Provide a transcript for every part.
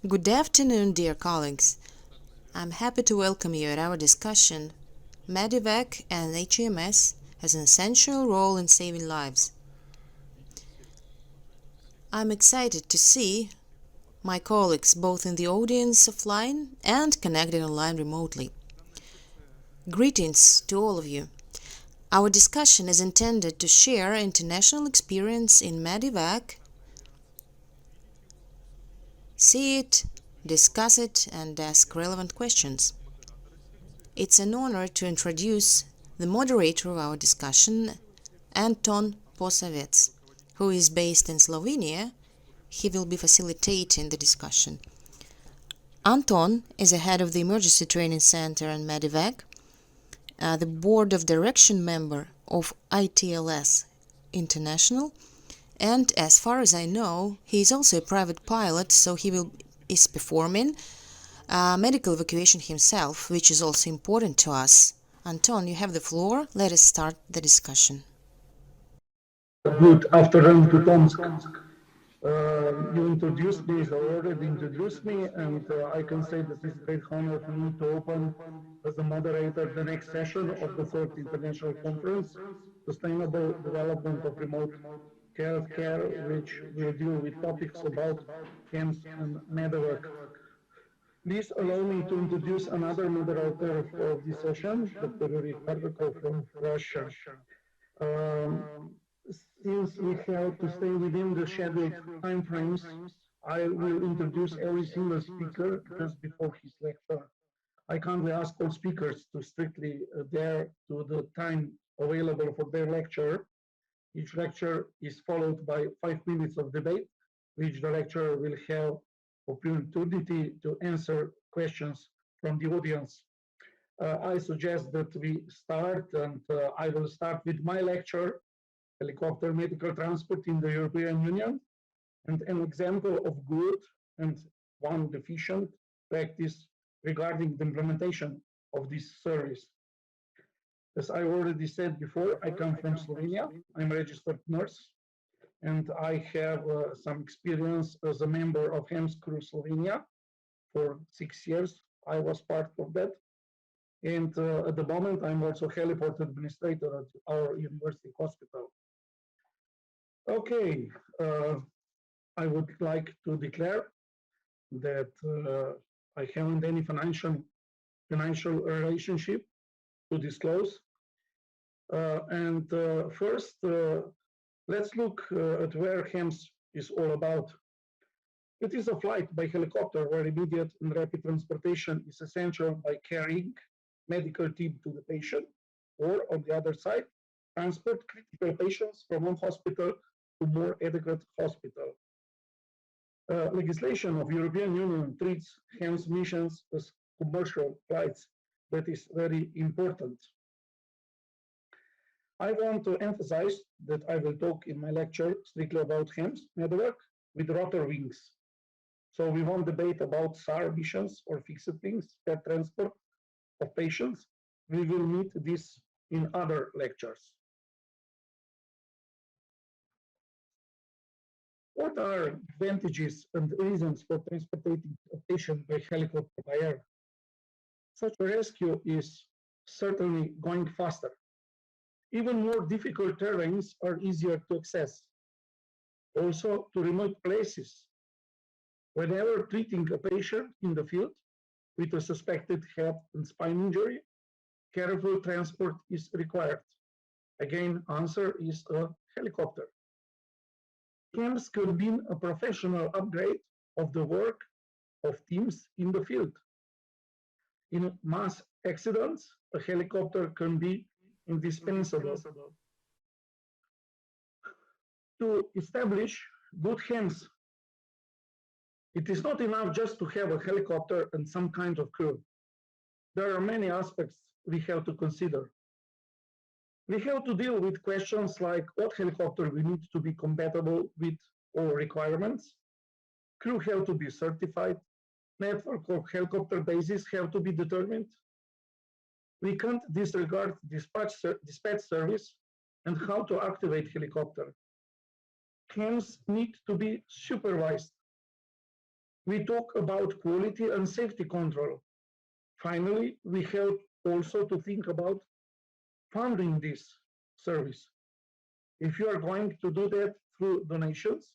Good afternoon, dear colleagues. I'm happy to welcome you at our discussion. Medevac and HEMS has an essential role in saving lives. I'm excited to see my colleagues both in the audience offline and connected online remotely. Greetings to all of you. Our discussion is intended to share international experience in Medevac, see it, discuss it, and ask relevant questions. It's an honor to introduce the moderator of our discussion, Anton Posavets, who is based in Slovenia. He will be facilitating the discussion. Anton is the head of the Emergency Training Center in Medevac, the board of direction member of ITLS International, and as far as I know, he is also a private pilot, so is performing medical evacuation himself, which is also important to us. Anton, you have the floor. Let us start the discussion. Good afternoon to Tomsk. You introduced me, you already introduced me, and I can say that it's a great honor for me to open as a moderator the next session of the third international conference, Sustainable Development of Remote Care, which will deal with topics about HEMS and Medevac. Please allow me to introduce another moderator of this session, Dr. Yuri Karbakov from Russia. Um, since we have to stay within the scheduled time frames, I will introduce every single speaker just before his lecture. I kindly ask all speakers to strictly adhere to the time available for their lecture. Each lecture is followed by 5 minutes of debate, which the lecturer will have opportunity to answer questions from the audience. I suggest that we start, and I will start with my lecture, Helicopter Medical Transport in the European Union, and an example of good and one deficient practice regarding the implementation of this service. As I already said before, I come from Slovenia. I'm a registered nurse, and I have some experience as a member of HEMS crew Slovenia for 6 years. I was part of that. And at the moment, I'm also heliport administrator at our university hospital. Okay, I would like to declare that I haven't any financial relationship to disclose. First, let's look at where HEMS is all about. It is a flight by helicopter where immediate and rapid transportation is essential by carrying medical team to the patient, or on the other side, transport critical patients from one hospital to more adequate hospital. Legislation of European Union treats HEMS missions as commercial flights. That is very important. I want to emphasize that I will talk in my lecture strictly about HEMS Medevac with rotor wings. So we won't debate about SAR missions or fixed wings, air transport of patients. We will meet this in other lectures. What are advantages and reasons for transporting a patient by helicopter by air? Such a rescue is certainly going faster. Even more difficult terrains are easier to access. Also to remote places. Whenever treating a patient in the field with a suspected head and spine injury, careful transport is required. Again, answer is a helicopter. HEMS could be a professional upgrade of the work of teams in the field. In mass accidents, a helicopter can be indispensable. To establish good HEMS, it is not enough just to have a helicopter and some kind of crew. There are many aspects we have to consider. We have to deal with questions like what helicopter we need to be compatible with all requirements. Crew have to be certified. Network of helicopter bases have to be determined. We can't disregard dispatch service and how to activate helicopter. HEMS need to be supervised. We talk about quality and safety control. Finally, we have also to think about funding this service. If you are going to do that through donations,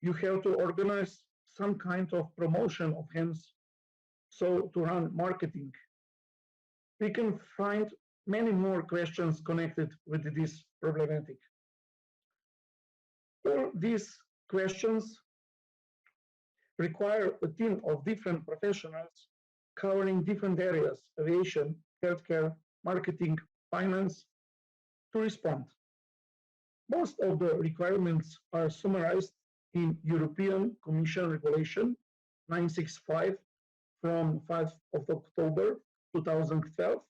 you have to organize some kind of promotion of HEMS, so to run marketing. We can find many more questions connected with this problematic. All these questions require a team of different professionals covering different areas, aviation, healthcare, marketing, finance, to respond. Most of the requirements are summarized in European Commission Regulation 965 from 5 of October 2012,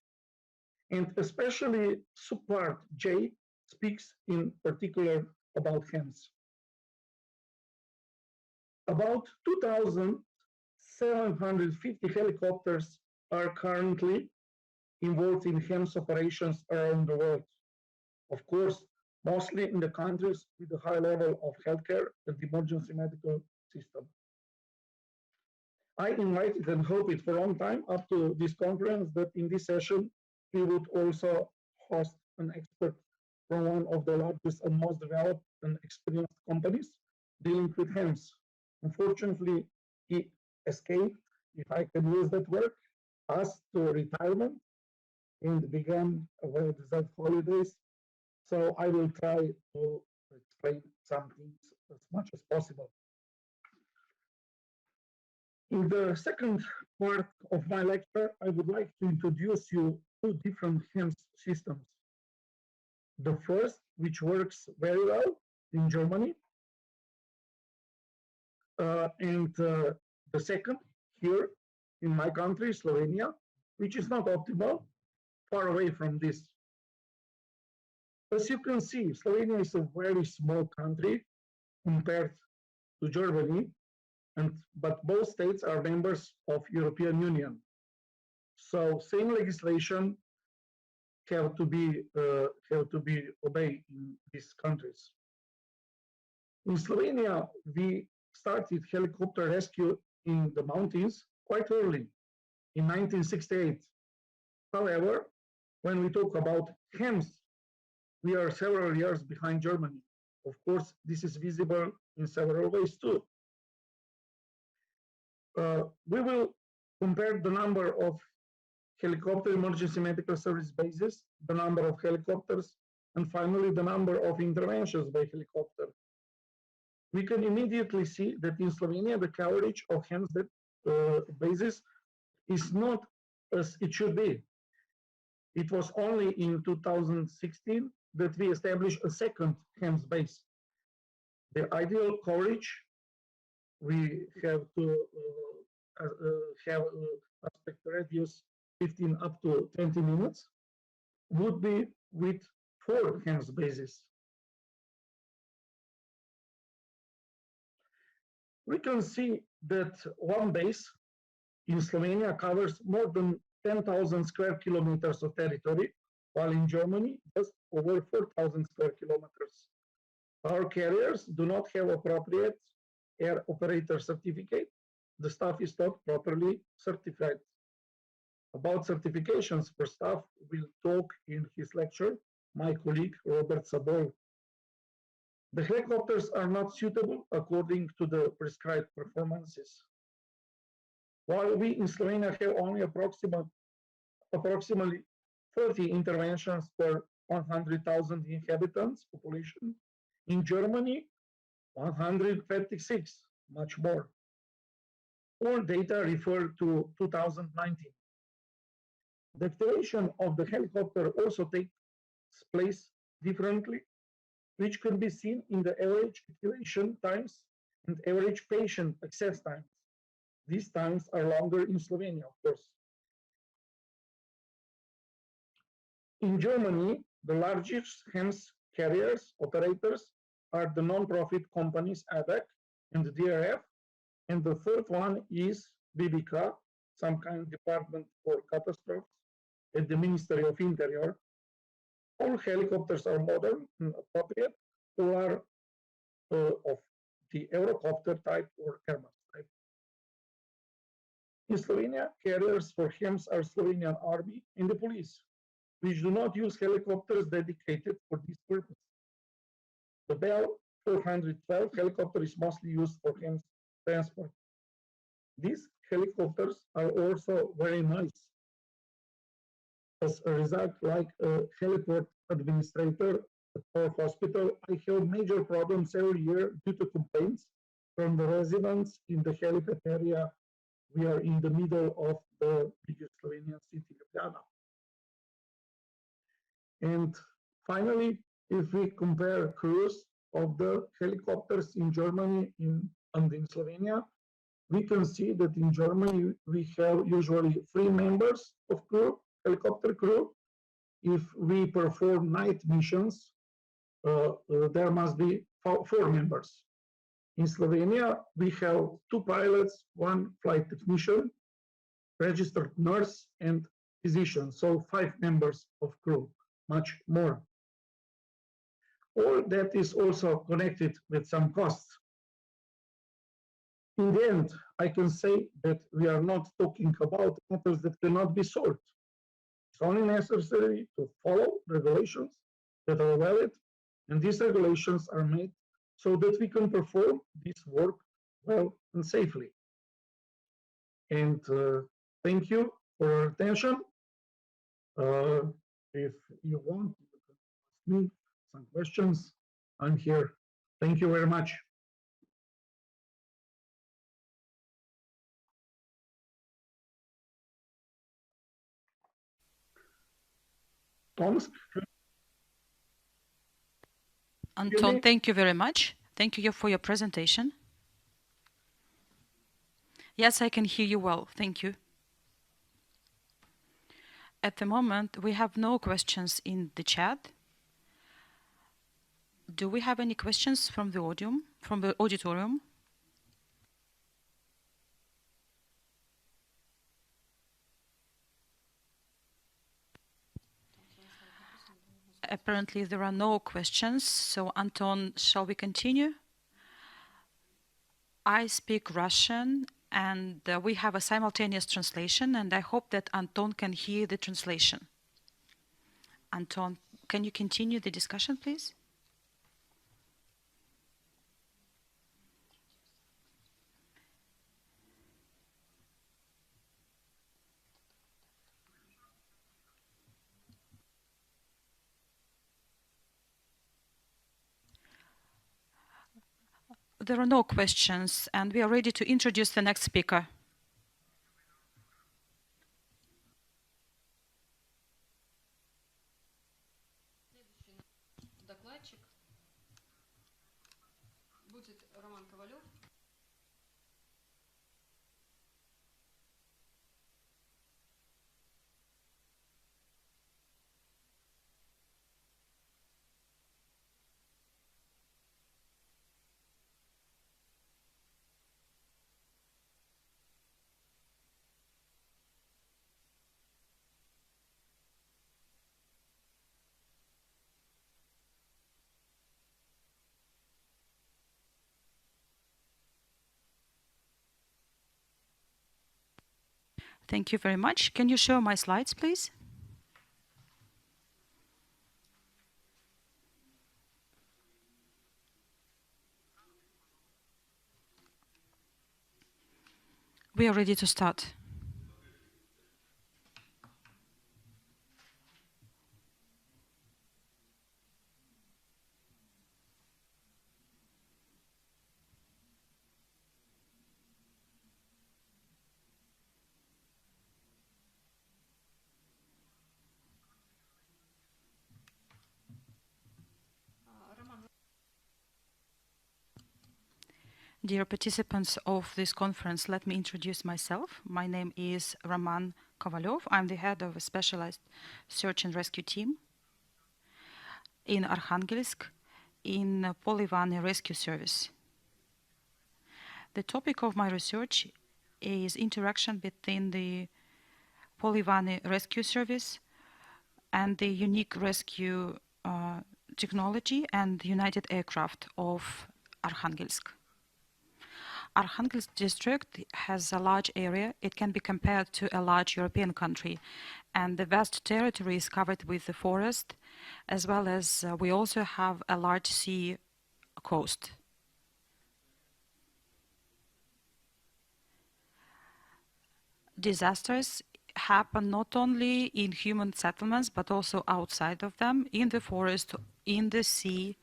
and especially subpart J speaks in particular about HEMS. About 2,750 helicopters are currently involved in HEMS operations around the world. Of course, mostly in the countries with a high level of healthcare and emergency medical system. I invited and hoped for a long time up to this conference that in this session we would also host an expert from one of the largest and most developed and experienced companies dealing with HEMS. Unfortunately, he escaped, if I can use that word, us to retirement and began a well-deserved holidays. So I will try to explain some things as much as possible. In the second part of my lecture, I would like to introduce you two different HEMS systems. The first, which works very well in Germany, and the second here in my country, Slovenia, which is not optimal, far away from this. As you can see, Slovenia is a very small country compared to Germany, but both states are members of European Union. So same legislation have to be obeyed in these countries. In Slovenia, we started helicopter rescue in the mountains quite early, in 1968. However, when we talk about HEMS, we are several years behind Germany. Of course, this is visible in several ways too. We will compare the number of helicopter emergency medical service bases, the number of helicopters, and finally the number of interventions by helicopter. We can immediately see that in Slovenia, the coverage of HEMS bases is not as it should be. It was only in 2016 that we established a second HEMS base. The ideal coverage we have to have aspect radius 15 up to 20 minutes would be with 4 HEMS bases. We can see that one base in Slovenia covers more than 10,000 square kilometers of territory, while in Germany, just over 4,000 square kilometers. Our carriers do not have appropriate air operator certificate. The staff is not properly certified. About certifications for staff, we'll talk in his lecture, my colleague Robert Sabol. The helicopters are not suitable according to the prescribed performances. While we in Slovenia have only approximately 30 interventions per 100,000 inhabitants population, in Germany, 156, much more. All data refer to 2019. The activation of the helicopter also takes place differently, which can be seen in the average activation times and average patient access times. These times are longer in Slovenia, of course. In Germany, the largest HEMS carriers, operators, are the non-profit companies ADAC and DRF, and the third one is BBK, some kind of department for catastrophes at the Ministry of Interior. All helicopters are modern and appropriate, or are of the Eurocopter type or Hermes type. In Slovenia, carriers for HEMS are Slovenian Army and the police, which do not use helicopters dedicated for this purpose. The Bell 412 helicopter is mostly used for HEMS transport. These helicopters are also very nice. As a result, like a heliport administrator at our hospital, I have major problems every year due to complaints from the residents in the helipad area. We are in the middle of the biggest Slovenian city, Ljubljana. And finally, if we compare crews of the helicopters in Germany and in Slovenia, we can see that in Germany we have usually 3 members of crew, helicopter crew. If we perform night missions, there must be 4 members. In Slovenia, we have 2 pilots, 1 flight technician, registered nurse, and physician, so 5 members of crew, much more. All that is also connected with some costs. In the end, I can say that we are not talking about matters that cannot be solved. It's only necessary to follow regulations that are valid, and these regulations are made so that we can perform this work well and safely. And thank you for your attention. If you want, you can ask me some questions. I'm here. Thank you very much. Thomas? Anton, thank you very much. Thank you for your presentation. Yes, I can hear you well. Thank you. At the moment, we have no questions in the chat. Do we have any questions from the auditorium? Apparently, there are no questions. So, Anton, shall we continue? I speak Russian, and we have a simultaneous translation, and I hope that Anton can hear the translation. Anton, can you continue the discussion, please? There are no questions, and we are ready to introduce the next speaker. Thank you very much. Can you show my slides, please? We are ready to start. Dear participants of this conference, let me introduce myself. My name is Roman Kovalyov. I'm the head of a specialized search and rescue team in Arkhangelsk in Polyvany Rescue Service. The topic of my research is interaction between the Polyvany Rescue Service and the unique rescue technology and United Aircraft of Arkhangelsk. Arkhangelsk district has a large area. It can be compared to a large European country, and the vast territory is covered with the forest, as well as we also have a large sea coast. Disasters happen not only in human settlements, but also outside of them, in the forest, in the sea,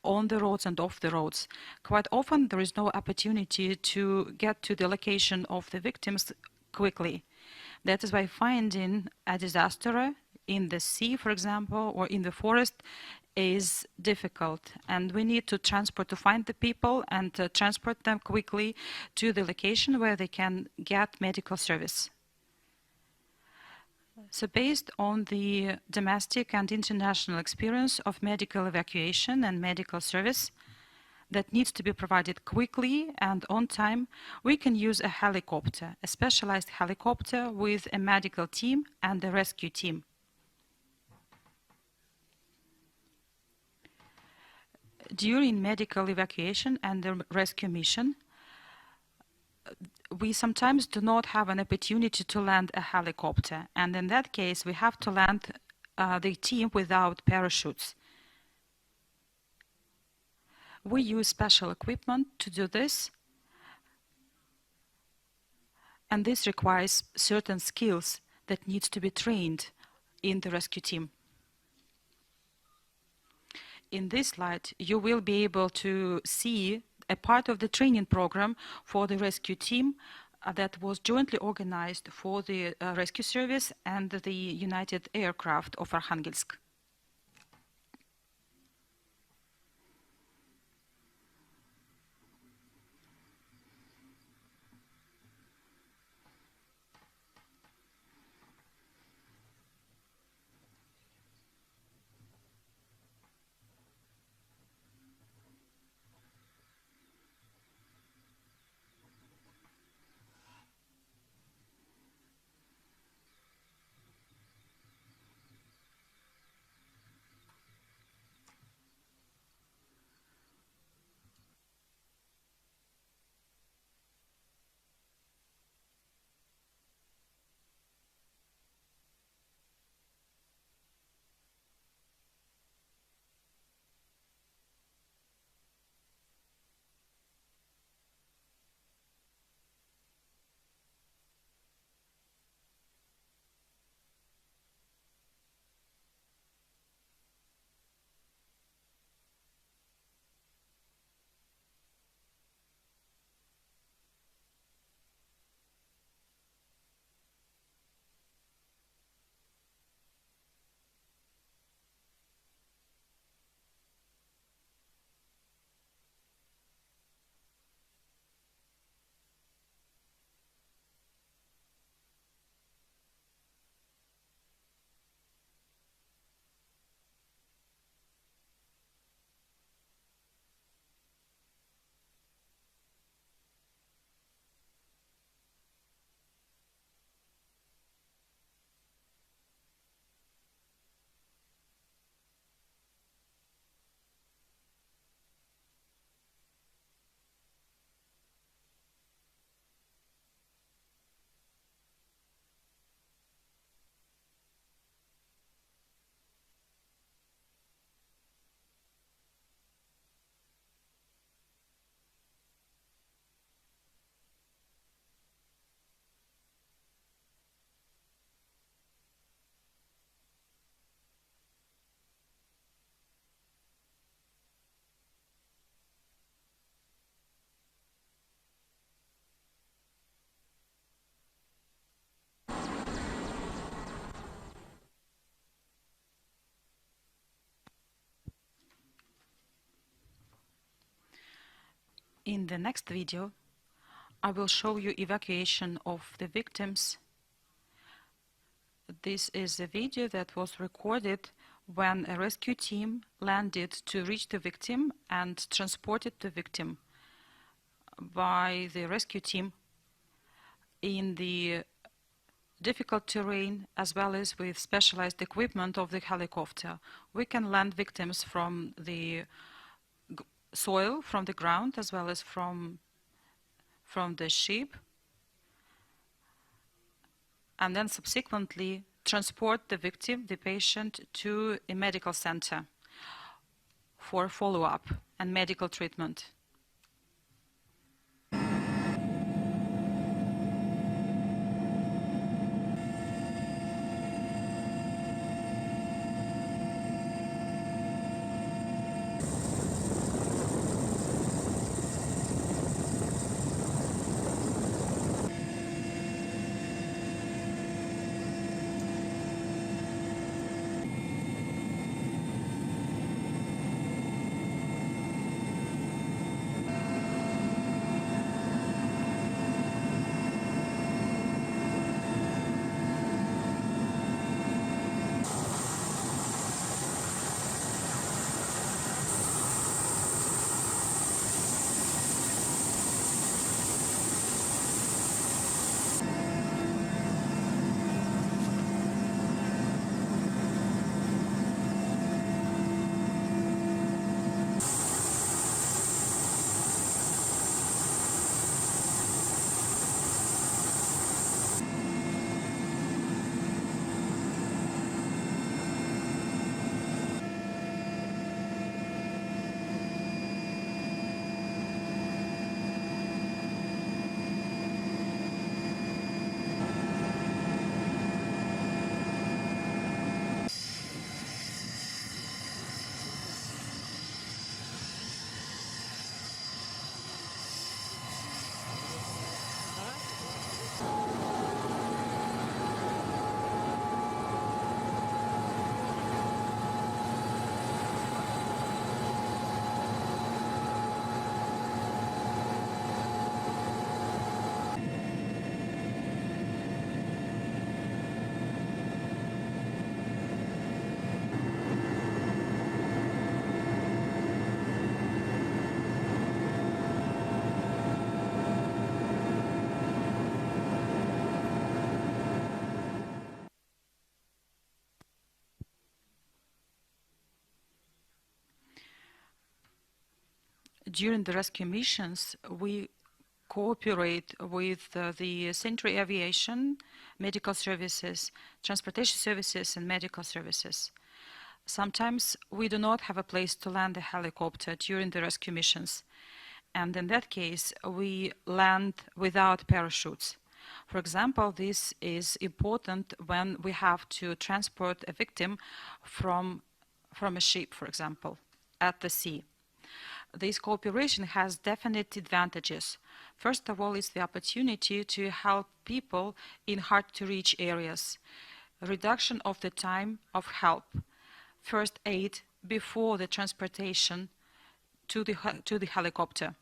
on the roads and off the roads. Quite often there is no opportunity to get to the location of the victims quickly. That is why finding a disaster in the sea, for example, or in the forest is difficult, and we need to find the people and transport them quickly to the location where they can get medical service. So based on the domestic and international experience of medical evacuation and medical service that needs to be provided quickly and on time, we can use a helicopter, a specialized helicopter with a medical team and a rescue team. During medical evacuation and the rescue mission, we sometimes do not have an opportunity to land a helicopter, and in that case we have to land the team without parachutes. We use special equipment to do this, and this requires certain skills that needs to be trained in the rescue team. In this slide, you will be able to see a part of the training program for the rescue team that was jointly organized for the rescue service and the United Aircraft of Arkhangelsk. In the next video, I will show you evacuation of the victims. This is a video that was recorded when a rescue team landed to reach the victim and transported the victim by the rescue team in the difficult terrain as well as with specialized equipment of the helicopter. We can land victims from the soil, from the ground, as well as from from the ship and then subsequently transport the victim, the patient, to a medical center for follow-up and medical treatment. During the rescue missions, we cooperate with the Century Aviation, medical services, transportation services, and medical services. Sometimes we do not have a place to land a helicopter during the rescue missions, and in that case, we land without parachutes. For example, this is important when we have to transport a victim from a ship, for example, at the sea. This cooperation has definite advantages. First of all, it's the opportunity to help people in hard-to-reach areas, reduction of the time of help, first aid before the transportation to the helicopter,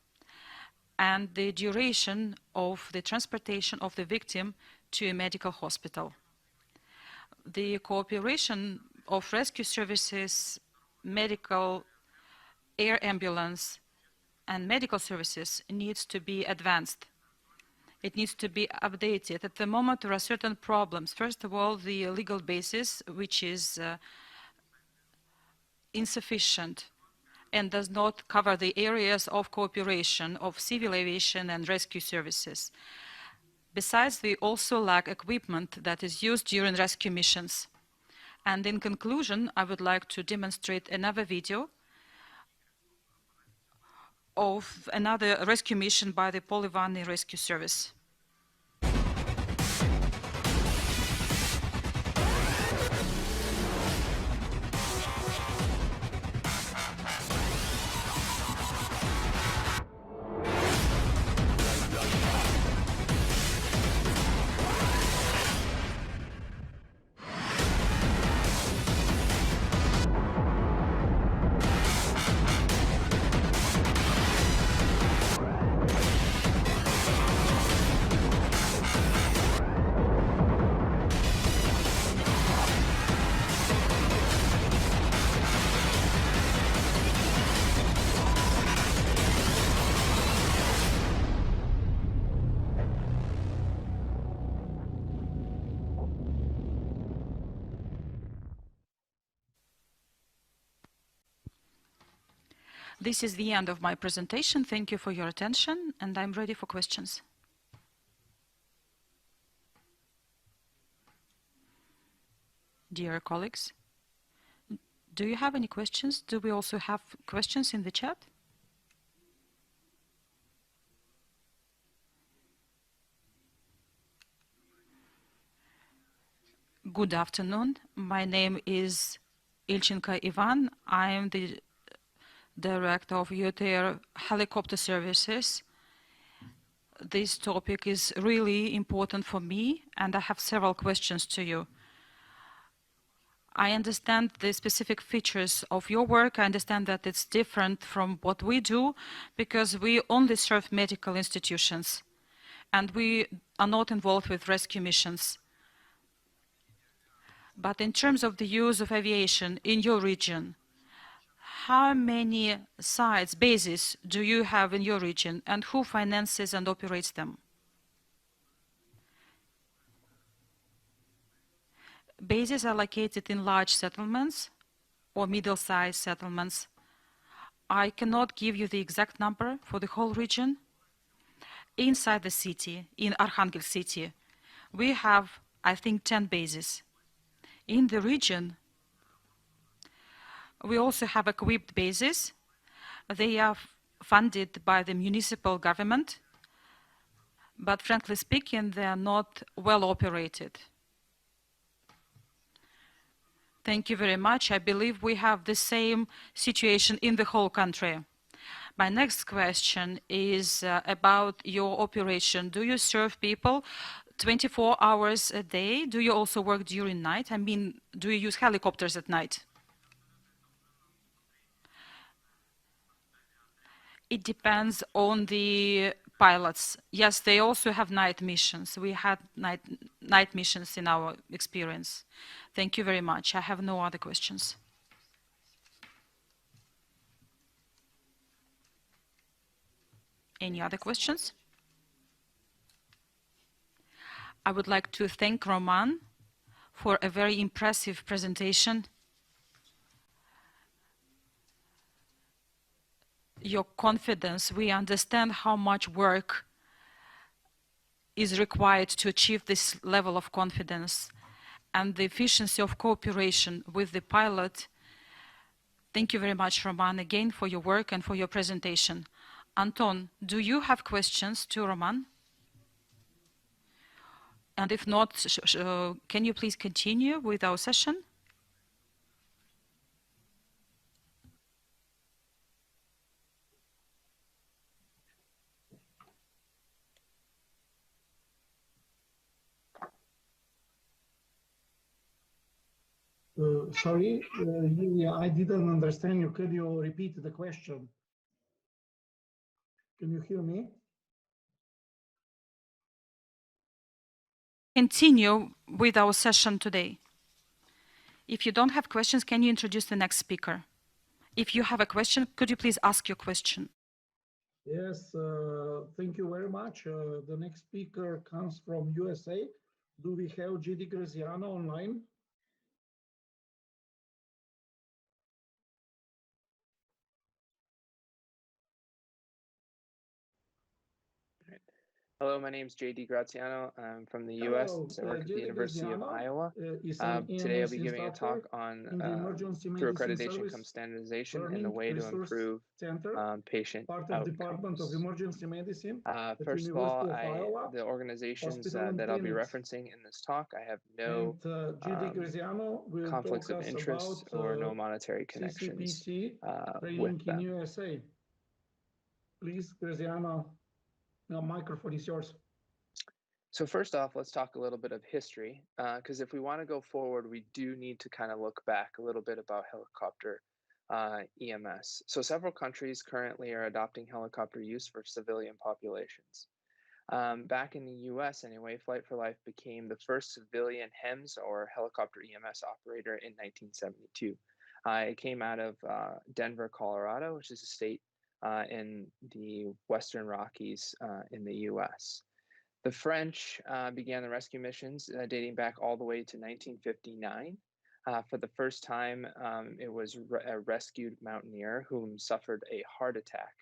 and the duration of the transportation of the victim to a medical hospital. The cooperation of rescue services, medical, air ambulance, and medical services needs to be advanced. It needs to be updated. At the moment, there are certain problems. First of all, the legal basis, which is insufficient and does not cover the areas of cooperation of civil aviation and rescue services. Besides, we also lack equipment that is used during rescue missions. And in conclusion, I would like to demonstrate another video of another rescue mission by the Polivani Rescue Service. This is the end of my presentation. Thank you for your attention, and I'm ready for questions. Dear colleagues, do you have any questions? Do we also have questions in the chat? Good afternoon. My name is Ilchenko Ivan. I am the Director of UTR Helicopter Services. This topic is really important for me, and I have several questions to you. I understand the specific features of your work. I understand that it's different from what we do because we only serve medical institutions and we are not involved with rescue missions. But in terms of the use of aviation in your region, how many sites, bases do you have in your region and who finances and operates them? Bases are located in large settlements or middle-sized settlements. I cannot give you the exact number for the whole region. Inside the city, in Arkhangel city, we have, I think, 10 bases. In the region, we also have equipped bases. They are funded by the municipal government, but frankly speaking, they are not well operated. Thank you very much. I believe we have the same situation in the whole country. My next question is about your operation. Do you serve people 24 hours a day? Do you also work during night? I mean, do you use helicopters at night? It depends on the pilots. Yes, they also have night missions. We had night missions in our experience. Thank you very much. I have no other questions. Any other questions? I would like to thank Roman for a very impressive presentation. Your confidence, we understand how much work is required to achieve this level of confidence and the efficiency of cooperation with the pilot. Thank you very much, Roman, again for your work and for your presentation. Anton, do you have questions to Roman? And if not, can you please continue with our session? Sorry, Yulia, I didn't understand you. Could you repeat the question? Can you hear me? Continue with our session today. If you don't have questions, can you introduce the next speaker? If you have a question, could you please ask your question? Yes, thank you very much. The next speaker comes from USA. Do we have GD Graziano online? Hello, my name is JD Graziano. I'm from the US. I work at the University of Iowa. Today I'll be giving a talk on through accreditation comes standardization and the way to improve patient outcomes. First of all, the organizations that I'll be referencing in this talk, I have no conflicts of interest or no monetary connections with them. Please, Graziano, the microphone is yours. So first off, let's talk a little bit of history, because if we want to go forward, we do need to kind of look back a little bit about helicopter EMS. So several countries currently are adopting helicopter use for civilian populations. Back in the US anyway, Flight for Life became the first civilian HEMS or helicopter EMS operator in 1972. It came out of Denver, Colorado, which is a state in the Western Rockies in the US. The French began the rescue missions dating back all the way to 1959. For the first time, it was a rescued mountaineer whom suffered a heart attack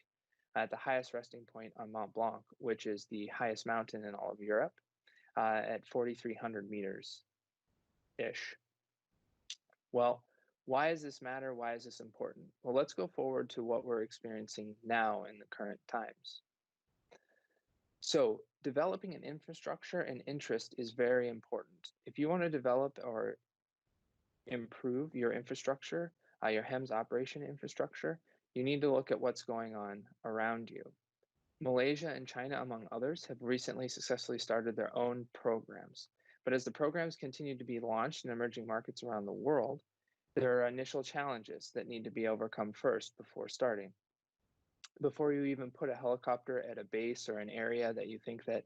at the highest resting point on Mont Blanc, which is the highest mountain in all of Europe, at 4,300 meters-ish. Well, why does this matter? Why is this important? Well, let's go forward to what we're experiencing now in the current times. So developing an infrastructure and interest is very important. If you want to develop or improve your infrastructure, your HEMS operation infrastructure, you need to look at what's going on around you. Malaysia and China, among others, have recently successfully started their own programs. But as the programs continue to be launched in emerging markets around the world, there are initial challenges that need to be overcome first before starting. Before you even put a helicopter at a base or an area that you think that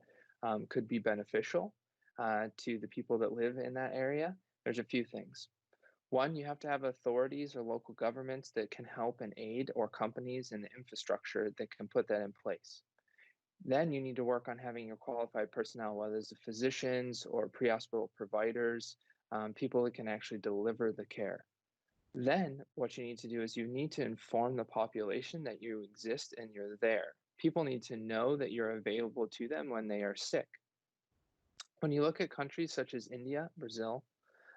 could be beneficial to the people that live in that area, there's a few things. One, you have to have authorities or local governments that can help and aid, or companies in the infrastructure that can put that in place. Then you need to work on having your qualified personnel, whether it's the physicians or pre-hospital providers, people that can actually deliver the care. Then what you need to do is you need to inform the population that you exist and you're there. People need to know that you're available to them when they are sick. When you look at countries such as India, Brazil,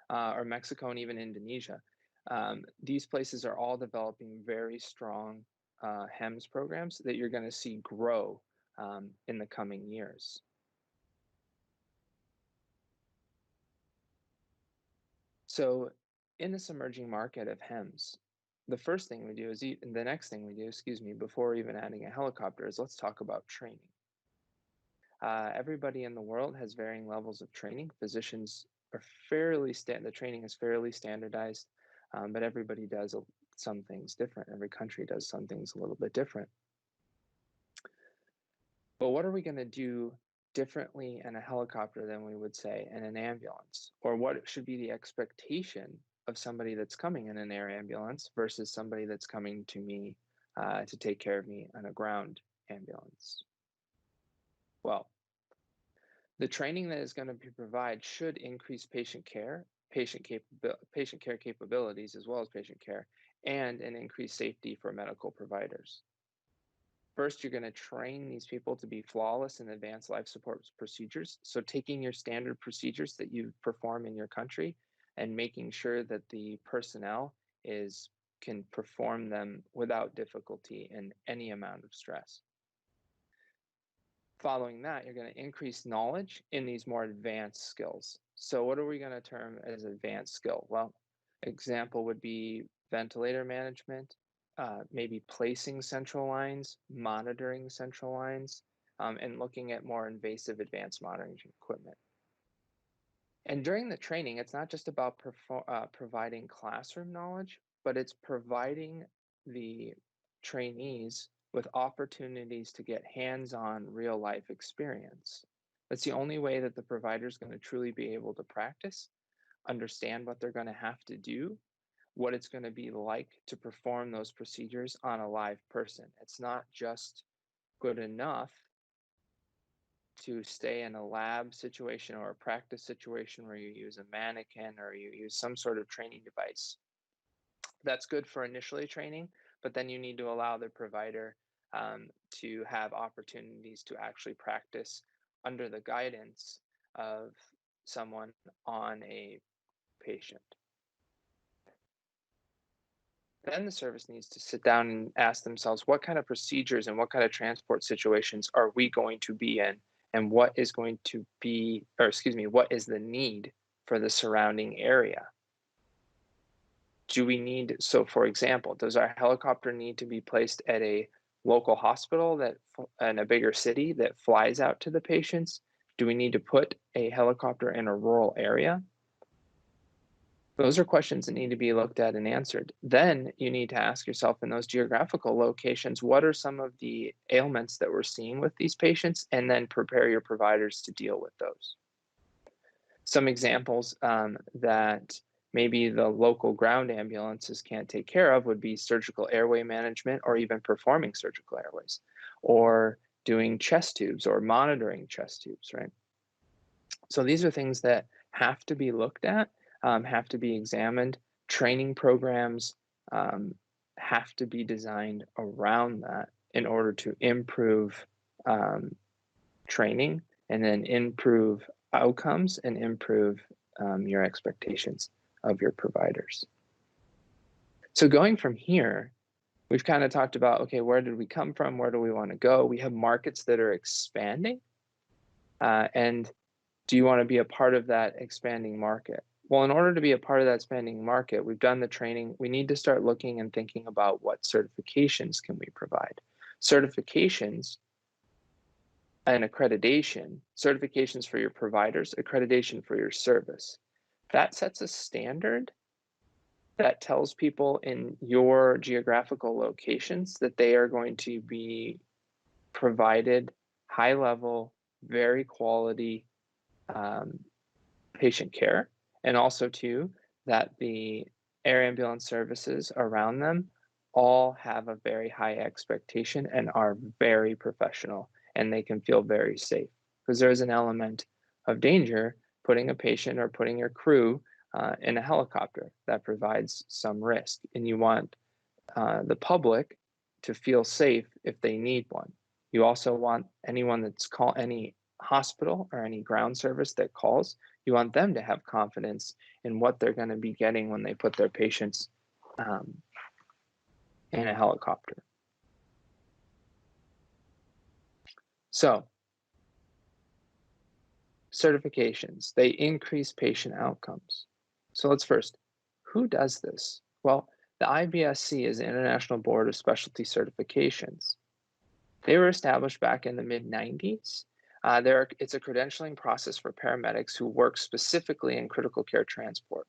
or Mexico, and even Indonesia, these places are all developing very strong HEMS programs that you're going to see grow in the coming years. So in this emerging market of HEMS, the first thing we do is, the next thing we do, excuse me, before even adding a helicopter, is let's talk about training. Everybody in the world has varying levels of training. Physicians are the training is fairly standardized, but everybody does some things different. Every country does some things a little bit different. But what are we going to do differently in a helicopter than we would say in an ambulance? Or what should be the expectation of somebody that's coming in an air ambulance versus somebody that's coming to me to take care of me on a ground ambulance? Well, the training that is going to be provided should increase patient care capabilities, as well as patient care, and an increased safety for medical providers. First, you're going to train these people to be flawless in advanced life support procedures. So taking your standard procedures that you perform in your country and making sure that the personnel can perform them without difficulty and any amount of stress. Following that, you're going to increase knowledge in these more advanced skills. So what are we going to term as advanced skill? Well, example would be ventilator management, maybe placing central lines, monitoring central lines, and looking at more invasive advanced monitoring equipment. And during the training, it's not just about providing classroom knowledge, but it's providing the trainees with opportunities to get hands-on real-life experience. That's the only way that the provider is going to truly be able to practice, understand what they're going to have to do, what it's going to be like to perform those procedures on a live person. It's not just good enough to stay in a lab situation or a practice situation where you use a mannequin or you use some sort of training device. That's good for initially training, but then you need to allow the provider to have opportunities to actually practice under the guidance of someone on a patient. Then the service needs to sit down and ask themselves, what kind of procedures and what kind of transport situations are we going to be in? And what is going to be, or excuse me, what is the need for the surrounding area? Do we need, so for example, does our helicopter need to be placed at a local hospital in a bigger city that flies out to the patients? Do we need to put a helicopter in a rural area? Those are questions that need to be looked at and answered. Then you need to ask yourself, in those geographical locations, what are some of the ailments that we're seeing with these patients, and then prepare your providers to deal with those. Some examples that maybe the local ground ambulances can't take care of would be surgical airway management, or even performing surgical airways, or doing chest tubes or monitoring chest tubes, right? So these are things that have to be looked at have to be examined. Training programs have to be designed around that in order to improve training and then improve outcomes and improve your expectations of your providers. So going from here, we've kind of talked about, okay, where did we come from? Where do we want to go? We have markets that are expanding. And do you want to be a part of that expanding market? Well, in order to be a part of that expanding market, we've done the training. We need to start looking and thinking about what certifications can we provide. Certifications and accreditation, certifications for your providers, accreditation for your service. That sets a standard that tells people in your geographical locations that they are going to be provided high level, very quality patient care, and also too that the air ambulance services around them all have a very high expectation and are very professional, and they can feel very safe, because there's an element of danger putting a patient or putting your crew in a helicopter. That provides some risk, and you want the public to feel safe if they need one. You also want anyone that's any hospital or any ground service that calls, you want them to have confidence in what they're going to be getting when they put their patients in a helicopter. So, certifications, they increase patient outcomes. So let's first, who does this? Well, the IBSC is the International Board of Specialty Certifications. They were established back in the mid-90s. It's a credentialing process for paramedics who work specifically in critical care transport.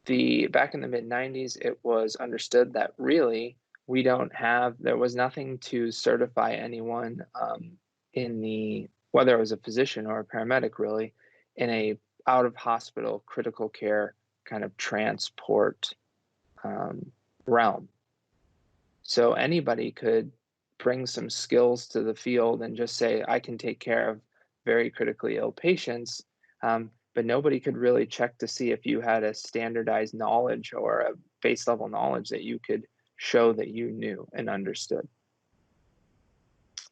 Back in the mid-90s, it was understood that really there was nothing to certify anyone whether it was a physician or a paramedic really, in a out-of-hospital critical care kind of transport realm. So anybody could bring some skills to the field and just say, I can take care of very critically ill patients, but nobody could really check to see if you had a standardized knowledge or a base level knowledge that you could show that you knew and understood.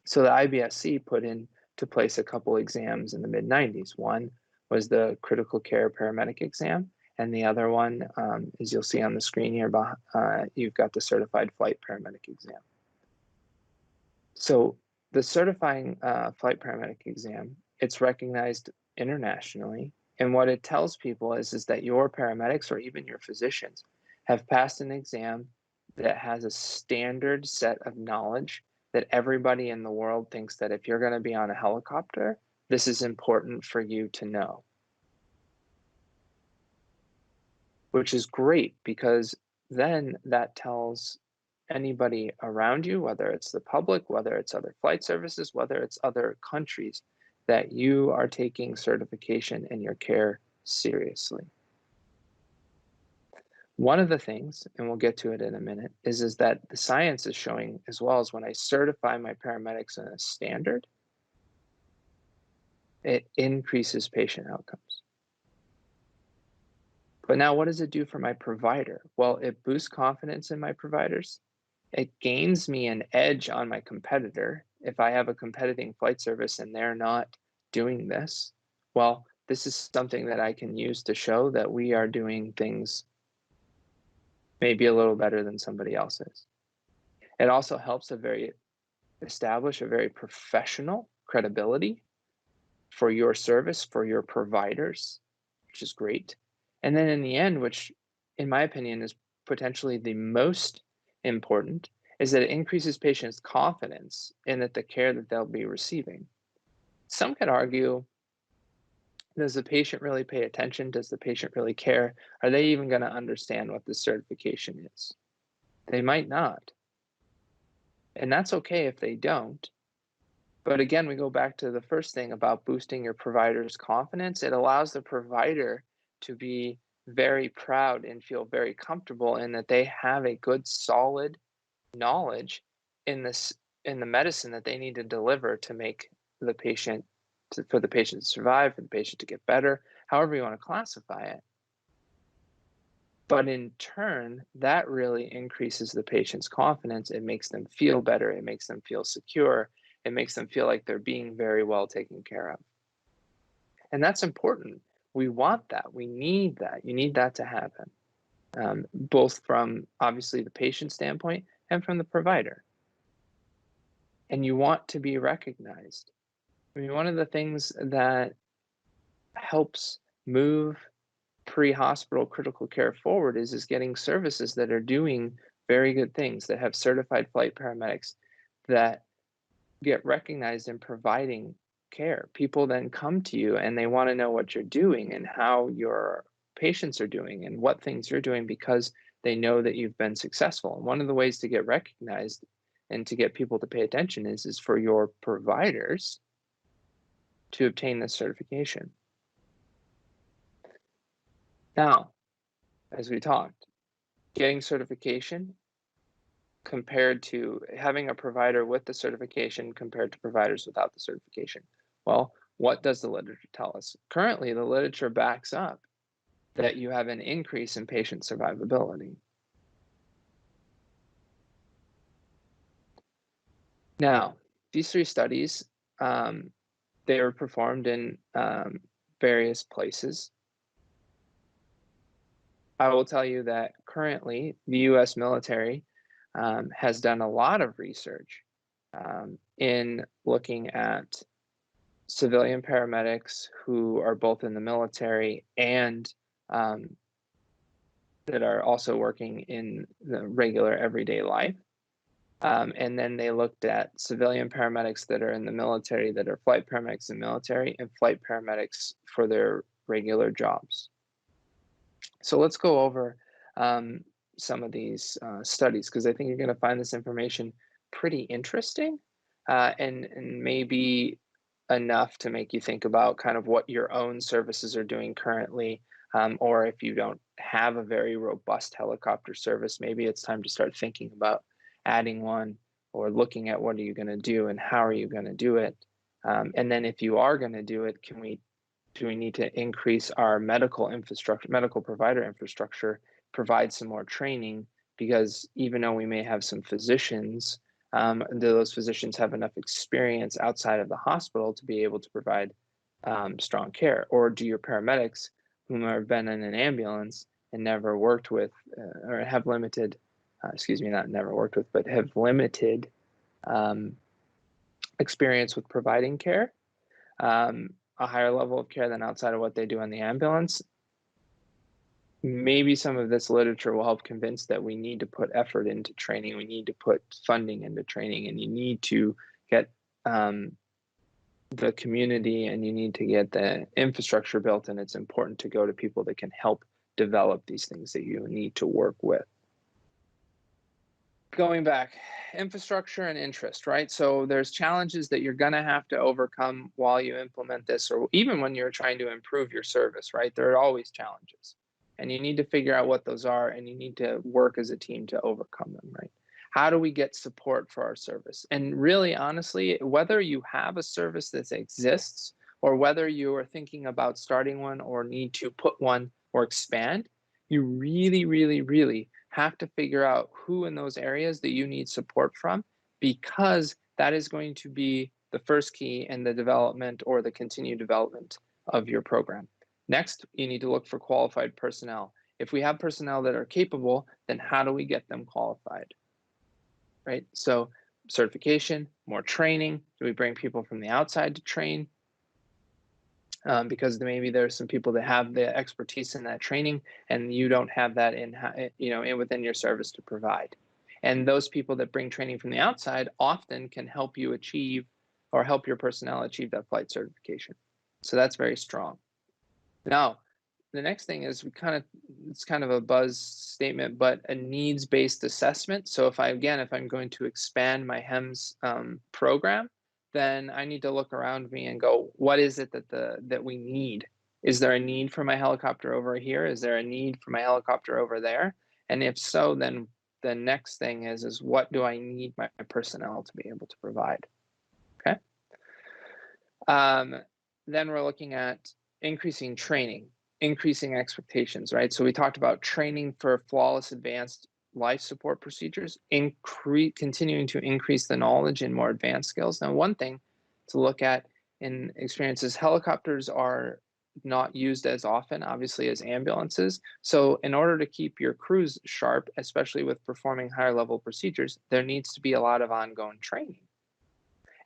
So the IBSC put into place a couple exams in the mid-90s. One was the critical care paramedic exam, and the other one, as you'll see on the screen here, you've got the certified flight paramedic exam. So the certifying flight paramedic exam, it's recognized internationally. And what it tells people is that your paramedics or even your physicians have passed an exam that has a standard set of knowledge that everybody in the world thinks that if you're going to be on a helicopter, this is important for you to know. Which is great, because then that tells anybody around you, whether it's the public, whether it's other flight services, whether it's other countries, that you are taking certification and your care seriously. One of the things, and we'll get to it in a minute, is that the science is showing, as well as when I certify my paramedics in a standard, it increases patient outcomes. But now what does it do for my provider? Well, it boosts confidence in my providers. It gains me an edge on my competitor. If I have a competing flight service and they're not doing this, well, this is something that I can use to show that we are doing things maybe a little better than somebody else is. It also helps establish a very professional credibility for your service, for your providers, which is great. And then in the end, which in my opinion is potentially the most important, is that it increases patients' confidence in the care that they'll be receiving. Some could argue, does the patient really pay attention? Does the patient really care? Are they even going to understand what the certification is? They might not. And that's okay if they don't. But again, we go back to the first thing about boosting your provider's confidence. It allows the provider to be very proud and feel very comfortable in that they have a good, solid knowledge in the medicine that they need to deliver to make the patient, for the patient to survive, for the patient to get better, however you want to classify it. But in turn, that really increases the patient's confidence. It makes them feel better. It makes them feel secure. It makes them feel like they're being very well taken care of. And that's important. We want that. We need that. You need that to happen, both from obviously the patient standpoint and from the provider. And you want to be recognized. I mean, one of the things that helps move pre-hospital critical care forward is getting services that are doing very good things, that have certified flight paramedics that get recognized in providing care. People then come to you and they want to know what you're doing and how your patients are doing and what things you're doing because they know that you've been successful. And one of the ways to get recognized and to get people to pay attention is for your providers to obtain this certification. Now, as we talked, getting certification compared to having a provider with the certification compared to providers without the certification. Well, what does the literature tell us? Currently, the literature backs up that you have an increase in patient survivability. Now, these 3 studies, they were performed in various places. I will tell you that currently the US military has done a lot of research in looking at civilian paramedics who are both in the military and that are also working in the regular everyday life. And then they looked at civilian paramedics that are in the military, that are flight paramedics in the military, and flight paramedics for their regular jobs. So let's go over some of these studies, because I think you're going to find this information pretty interesting and maybe enough to make you think about kind of what your own services are doing currently, or if you don't have a very robust helicopter service, maybe it's time to start thinking about adding one or looking at what are you going to do and how are you going to do it. And then if you are going to do it, do we need to increase our medical infrastructure, medical provider infrastructure, provide some more training? Because even though we may have some physicians, do those physicians have enough experience outside of the hospital to be able to provide strong care? Or do your paramedics, whom have been in an ambulance and never worked with, or have limited, not never worked with, but have limited experience with providing care, a higher level of care than outside of what they do in the ambulance, maybe some of this literature will help convince that we need to put effort into training, we need to put funding into training, and you need to get the community and you need to get the infrastructure built, and it's important to go to people that can help develop these things that you need to work with. Going back, infrastructure and interest, right? So there's challenges that you're going to have to overcome while you implement this, or even when you're trying to improve your service, right? There are always challenges, and you need to figure out what those are, and you need to work as a team to overcome them, right? How do we get support for our service? And really, honestly, whether you have a service that exists or whether you are thinking about starting one or need to put one or expand, you really, really, really have to figure out who in those areas that you need support from, because that is going to be the first key in the development or the continued development of your program. Next, you need to look for qualified personnel. If we have personnel that are capable, then how do we get them qualified, right? So certification, more training. Do we bring people from the outside to train? Because maybe there's some people that have the expertise in that training and you don't have that within your service to provide. And those people that bring training from the outside often can help you achieve or help your personnel achieve that flight certification. So that's very strong. Now, the next thing is it's kind of a buzz statement, but a needs-based assessment. So if I'm going to expand my HEMS program, then I need to look around me and go, what is it that we need? Is there a need for my helicopter over here? Is there a need for my helicopter over there? And if so, then the next thing is what do I need my personnel to be able to provide? Okay. Then we're looking at increasing training, increasing expectations, right? So we talked about training for flawless advanced life support procedures, continuing to increase the knowledge in more advanced skills. Now, one thing to look at in experiences, helicopters are not used as often, obviously, as ambulances. So in order to keep your crews sharp, especially with performing higher level procedures, there needs to be a lot of ongoing training.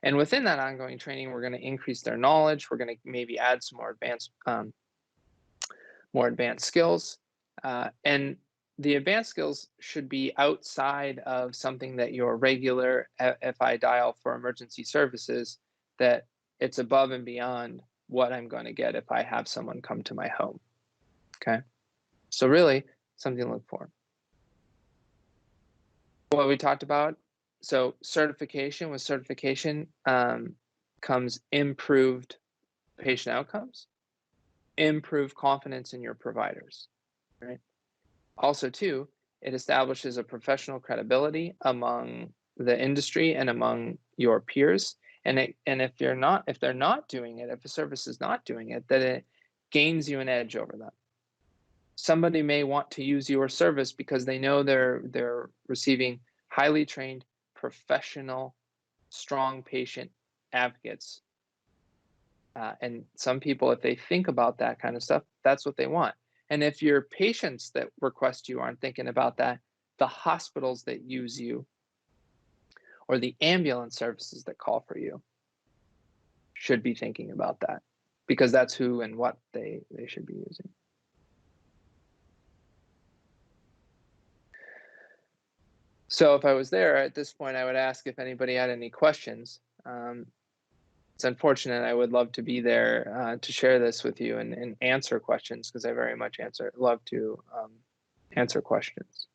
And within that ongoing training, we're going to increase their knowledge. We're going to maybe add some more advanced skills. And the advanced skills should be outside of something that your regular, if I dial for emergency services, that it's above and beyond what I'm going to get if I have someone come to my home. Okay. So really something to look for. What we talked about. So certification, with certification comes improved patient outcomes, improved confidence in your providers, right? Also, too, it establishes a professional credibility among the industry and among your peers. And if they're not doing it, if a service is not doing it, then it gains you an edge over them. Somebody may want to use your service because they know they're receiving highly trained, professional, strong patient advocates. And some people, if they think about that kind of stuff, that's what they want. And if your patients that request you aren't thinking about that, the hospitals that use you or the ambulance services that call for you should be thinking about that, because that's who and what they should be using. So if I was there at this point, I would ask if anybody had any questions. It's unfortunate. I would love to be there to share this with you and answer questions, because I very much love to answer questions.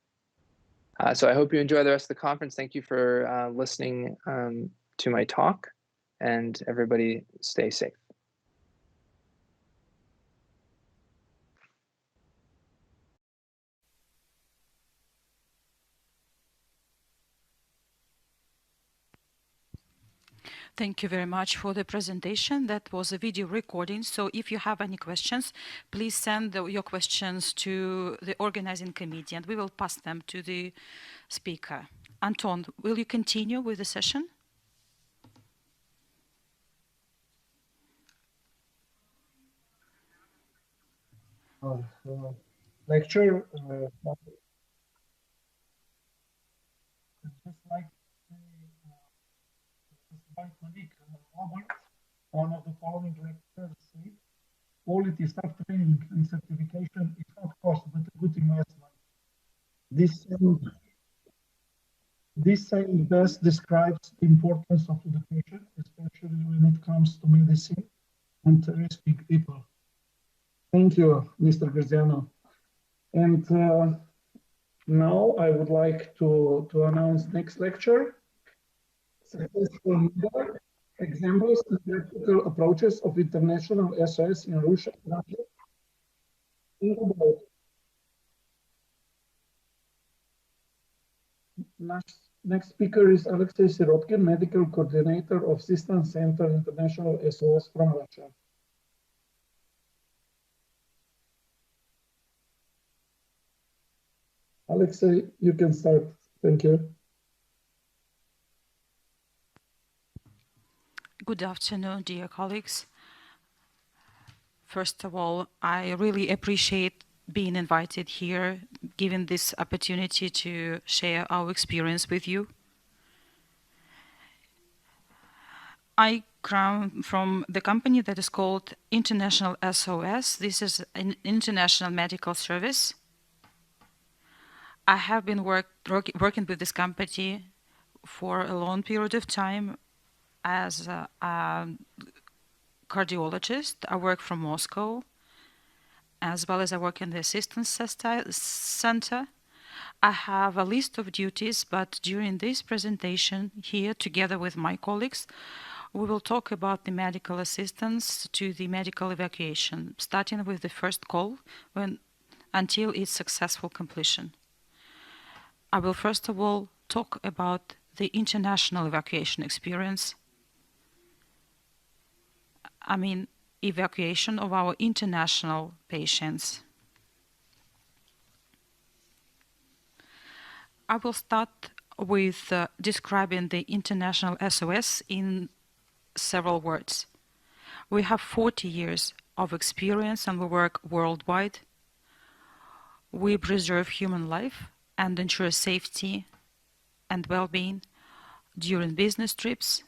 So I hope you enjoy the rest of the conference. Thank you for listening to my talk, and everybody stay safe. Thank you very much for the presentation. That was a video recording. So if you have any questions, please send your questions to the organizing committee and we will pass them to the speaker. Anton, will you continue with the session? Lecture, just like my colleague Robert, one of the following lectures said, quality staff training and certification is not cost but a good investment. This saying best describes the importance of education, especially when it comes to medicine and rescuing people. Thank you, Mr. Graziano. And now I would like to announce next lecture. Successful examples and practical approaches of international SOS in Russia. Next speaker is Alexei Sirotkin, Medical Coordinator of System Center International SOS from Russia. Alexei, you can start. Thank you. Good afternoon, dear colleagues. First of all, I really appreciate being invited here, given this opportunity to share our experience with you. I come from the company that is called International SOS. This is an international medical service. I have been working with this company for a long period of time as a cardiologist. I work from Moscow, as well as I work in the assistance center. I have a list of duties, but during this presentation here, together with my colleagues, we will talk about the medical assistance to the medical evacuation, starting with the first call until its successful completion. I will first of all talk about the international evacuation experience. I mean, evacuation of our international patients. I will start with describing the international SOS in several words. We have 40 years of experience and we work worldwide. We preserve human life and ensure safety and well-being during business trips,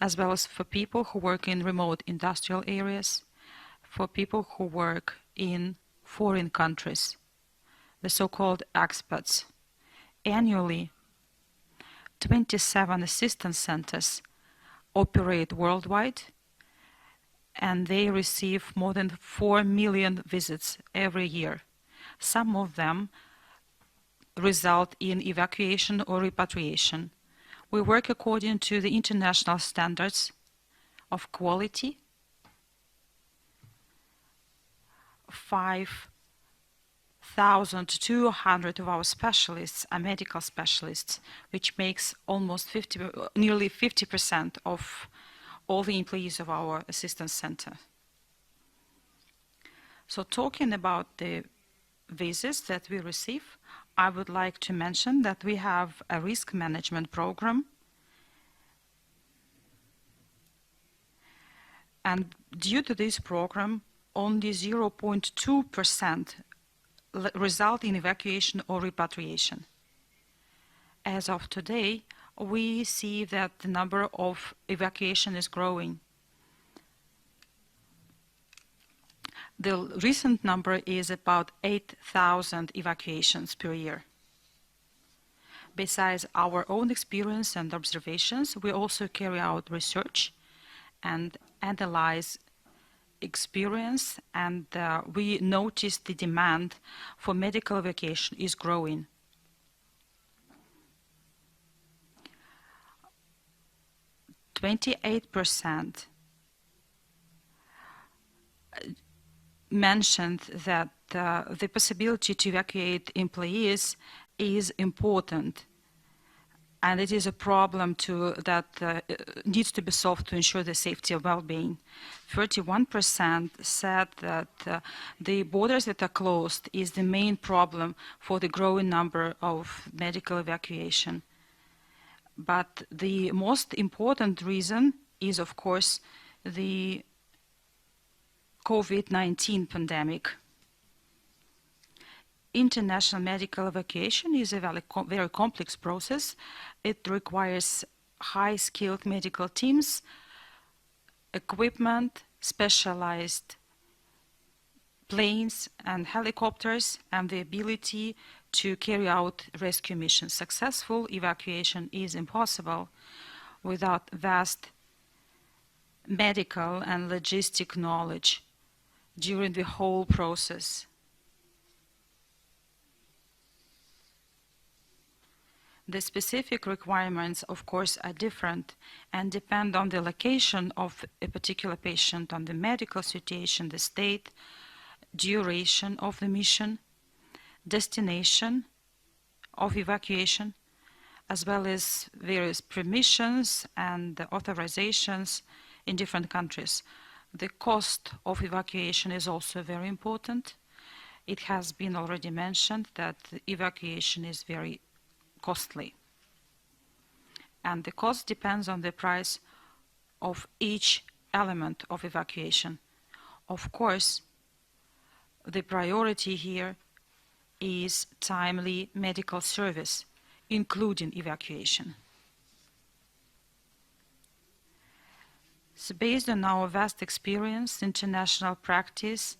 as well as for people who work in remote industrial areas, for people who work in foreign countries, the so-called expats. Annually, 27 assistance centers operate worldwide, and they receive more than 4 million visits every year. Some of them result in evacuation or repatriation. We work according to the international standards of quality. 5,200 of our specialists are medical specialists, which makes almost nearly 50% of all the employees of our assistance center. So talking about the visits that we receive, I would like to mention that we have a risk management program, and due to this program, only 0.2% result in evacuation or repatriation. As of today, we see that the number of evacuation is growing. The recent number is about 8,000 evacuations per year. Besides our own experience and observations, we also carry out research and analyze experience, and we notice the demand for medical evacuation is growing. %28 mentioned that the possibility to evacuate employees is important, and it is a problem that needs to be solved to ensure the safety and well-being. 31% said that the borders that are closed is the main problem for the growing number of medical evacuation. But the most important reason is, of course, the COVID-19 pandemic. International medical evacuation is a very complex process. It requires high-skilled medical teams, equipment, specialized planes and helicopters, and the ability to carry out rescue missions. Successful evacuation is impossible without vast medical and logistic knowledge during the whole process. The specific requirements, of course, are different and depend on the location of a particular patient, on the medical situation, the state, duration of the mission, destination of evacuation, as well as various permissions and authorizations in different countries. The cost of evacuation is also very important. It has been already mentioned that evacuation is very costly, and the cost depends on the price of each element of evacuation. Of course, the priority here is timely medical service, including evacuation. So based on our vast experience, international practice,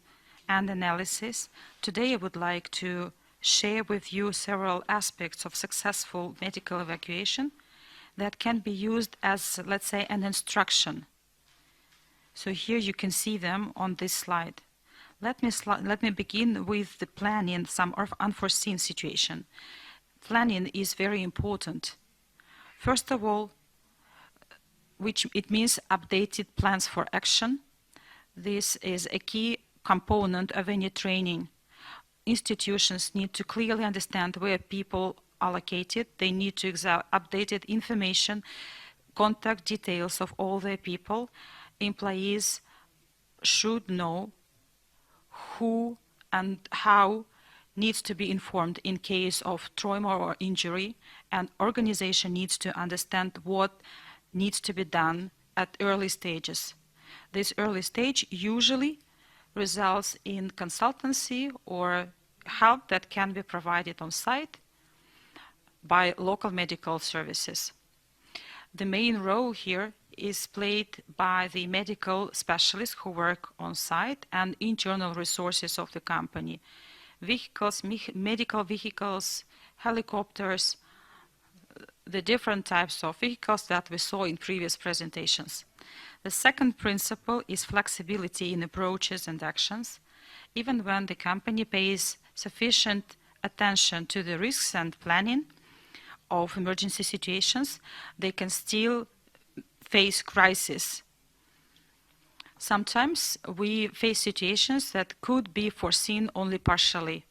and analysis, today I would like to share with you several aspects of successful medical evacuation that can be used as, let's say, an instruction. So here you can see them on this slide. Let me begin with the planning some unforeseen situation. Planning is very important. First of all, which it means updated plans for action. This is a key component of any training. Institutions need to clearly understand where people are located. They need to updated information, contact details of all their people, employees, should know who and how needs to be informed in case of trauma or injury, and organization needs to understand what needs to be done at early stages. This early stage usually results in consultancy or help that can be provided on site by local medical services. The main role here is played by the medical specialists who work on site and internal resources of the company. Vehicles, medical vehicles, helicopters, the different types of vehicles that we saw in previous presentations. The second principle is flexibility in approaches and actions. Even when the company pays sufficient attention to the risks and planning of emergency situations, they can still face crisis. Sometimes we face situations that could be foreseen only partially.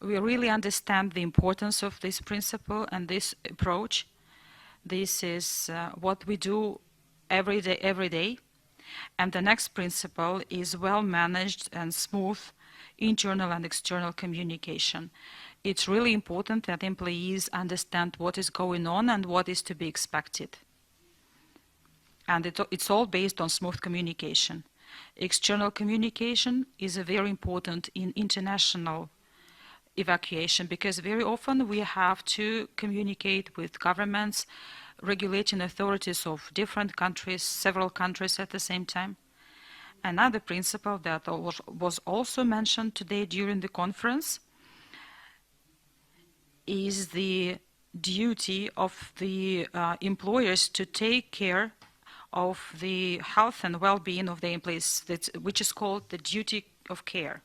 We really understand the importance of this principle and this approach. This is what we do every day. And the next principle is well-managed and smooth internal and external communication. It's really important that employees understand what is going on and what is to be expected. And it's all based on smooth communication. External communication is very important in international evacuation, because very often we have to communicate with governments, regulating authorities of different countries, several countries at the same time. Another principle that was also mentioned today during the conference is the duty of the employers to take care of the health and well-being of the employees, which is called the duty of care.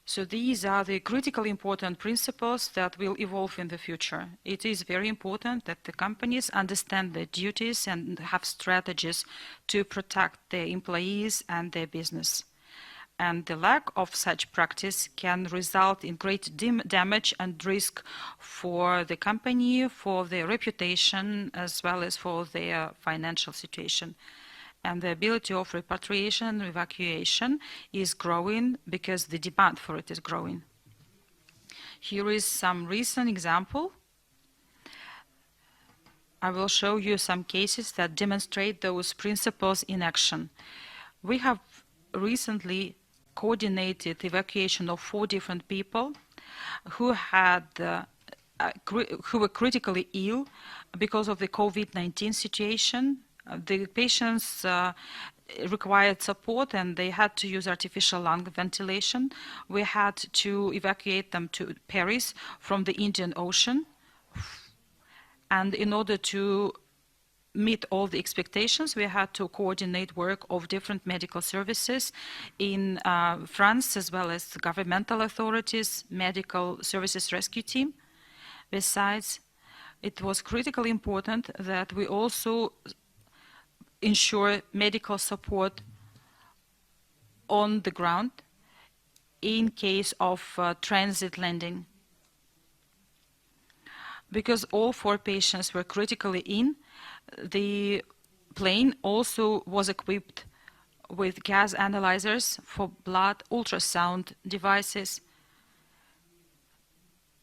So these are the critically important principles that will evolve in the future. It is very important that the companies understand their duties and have strategies to protect their employees and their business. And the lack of such practice can result in great damage and risk for the company, for their reputation, as well as for their financial situation. And the ability of repatriation and evacuation is growing because the demand for it is growing. Here is some recent example. I will show you some cases that demonstrate those principles in action. We have recently coordinated evacuation of 4 different people who had who were critically ill because of the COVID-19 situation. The patients required support and they had to use artificial lung ventilation. We had to evacuate them to Paris from the Indian Ocean. And in order to meet all the expectations, we had to coordinate work of different medical services in France, as well as governmental authorities, medical services rescue team. Besides, it was critically important that we also ensure medical support on the ground in case of transit landing. Because all 4 patients were critically in, the plane also was equipped with gas analyzers for blood, ultrasound devices,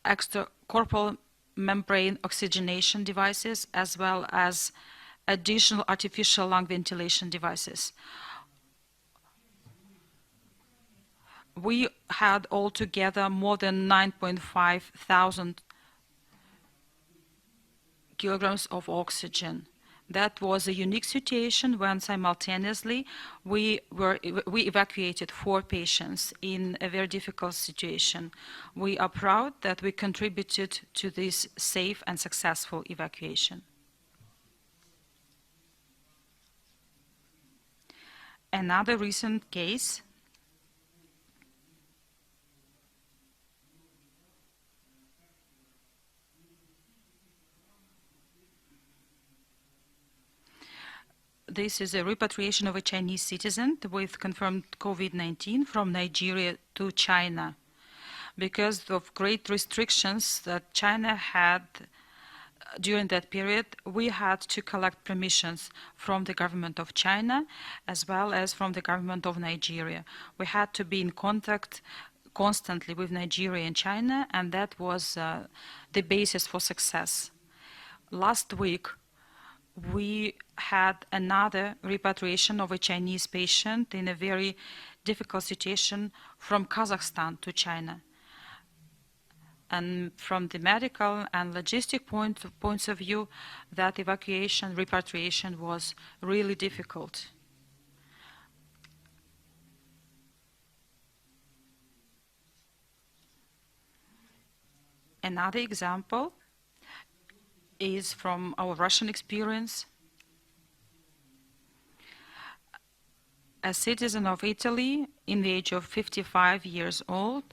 extracorporeal membrane oxygenation devices, as well as additional artificial lung ventilation devices. We had altogether more than 9.5 thousand kilograms of oxygen. That was a unique situation when simultaneously we evacuated 4 patients in a very difficult situation. We are proud that we contributed to this safe and successful evacuation. Another recent case this is a repatriation of a Chinese citizen with confirmed COVID-19 from Nigeria to China. Because of great restrictions that China had during that period, we had to collect permissions from the government of China as well as from the government of Nigeria. We had to be in contact constantly with Nigeria and China, and that was the basis for success. Last week, we had another repatriation of a Chinese patient in a very difficult situation from Kazakhstan to China. And from the medical and logistic points of view, that evacuation, repatriation was really difficult. Another example is from our Russian experience. A citizen of Italy in the age of 55 years old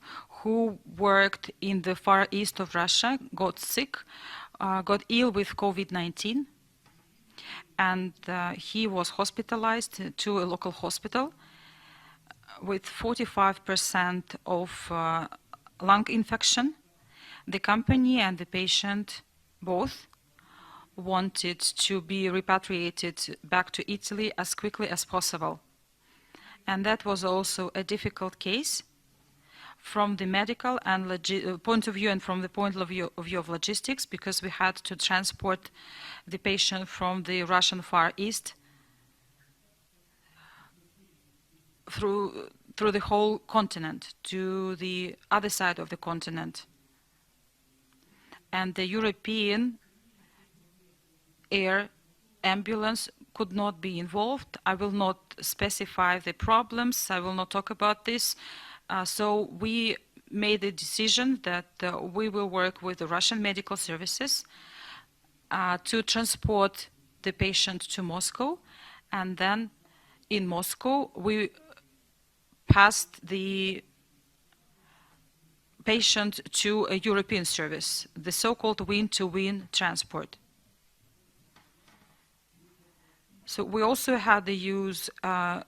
who worked in the far east of Russia got sick, got ill with COVID-19, and he was hospitalized to a local hospital with 45% of lung infection. The company and the patient both wanted to be repatriated back to Italy as quickly as possible. And that was also a difficult case from the medical and point of view and from the point of view of logistics, because we had to transport the patient from the Russian Far East through the whole continent to the other side of the continent. And the European air ambulance could not be involved. I will not specify the problems. I will not talk about this. So we made the decision that we will work with the Russian medical services to transport the patient to Moscow. And then in Moscow, we passed the patient to a European service, the so-called win-to-win transport. So we also had to use an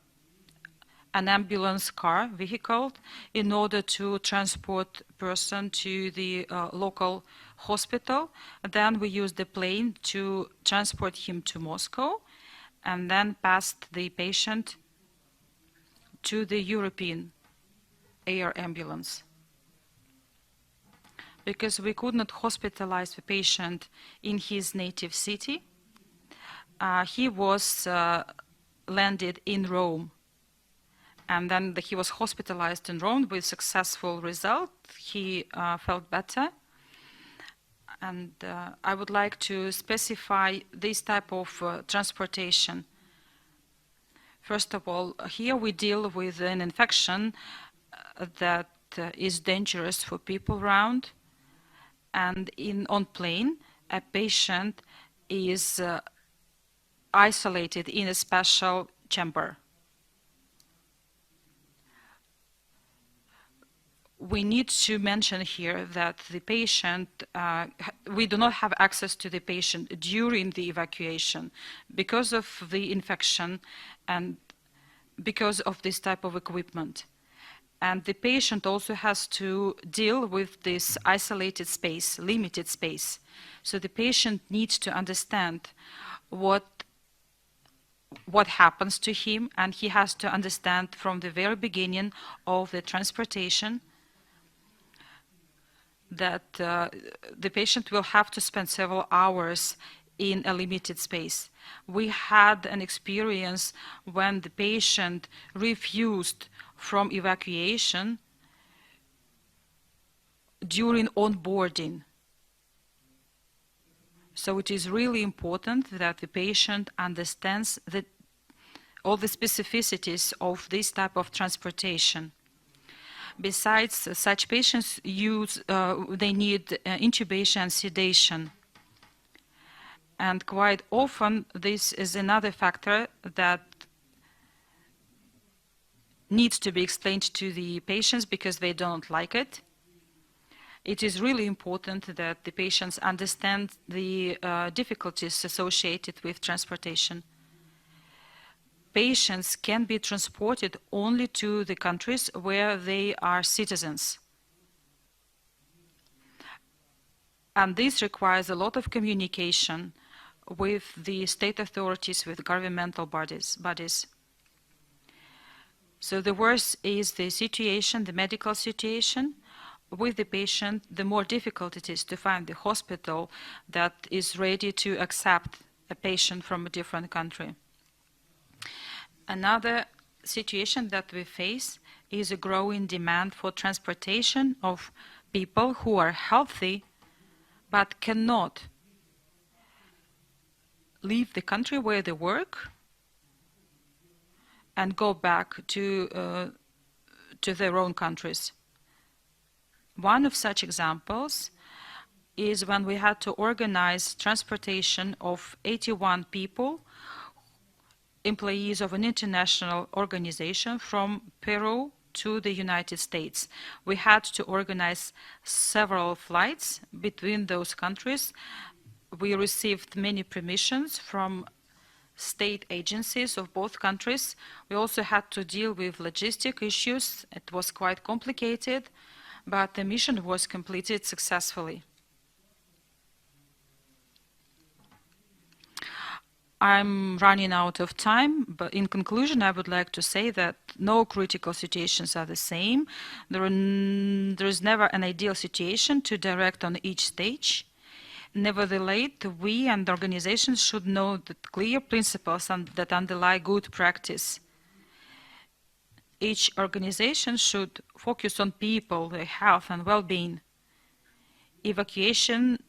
ambulance car vehicle in order to transport person to the local hospital. Then we used the plane to transport him to Moscow, and then passed the patient to the European air ambulance. Because we could not hospitalize the patient in his native city, he was landed in Rome, and then he was hospitalized in Rome with successful result. He felt better, and I would like to specify this type of transportation. First of all, here we deal with an infection that is dangerous for people around, and on plane, a patient is isolated in a special chamber. We need to mention here that the patient, we do not have access to the patient during the evacuation because of the infection and because of this type of equipment. And the patient also has to deal with this isolated space, limited space. So the patient needs to understand what happens to him, and he has to understand from the very beginning of the transportation that the patient will have to spend several hours in a limited space. We had an experience when the patient refused from evacuation during onboarding. So it is really important that the patient understands all the specificities of this type of transportation. Besides, such patients they need intubation and sedation. And quite often, this is another factor that needs to be explained to the patients because they don't like it. It is really important that the patients understand the difficulties associated with transportation. Patients can be transported only to the countries where they are citizens. And this requires a lot of communication with the state authorities, with governmental bodies. So the worse is the situation, the medical situation with the patient, the more difficult it is to find the hospital that is ready to accept a patient from a different country. Another situation that we face is a growing demand for transportation of people who are healthy but cannot leave the country where they work and go back to their own countries. One of such examples is when we had to organize transportation of 81 people, employees of an international organization from Peru to the United States. We had to organize several flights between those countries. We received many permissions from state agencies of both countries. We also had to deal with logistic issues. It was quite complicated, but the mission was completed successfully. I'm running out of time, but in conclusion, I would like to say that no critical situations are the same. There is never an ideal situation to direct on each stage. Nevertheless, we and the organizations should know the clear principles that underlie good practice. Each organization should focus on people, their health and well-being. Evacuation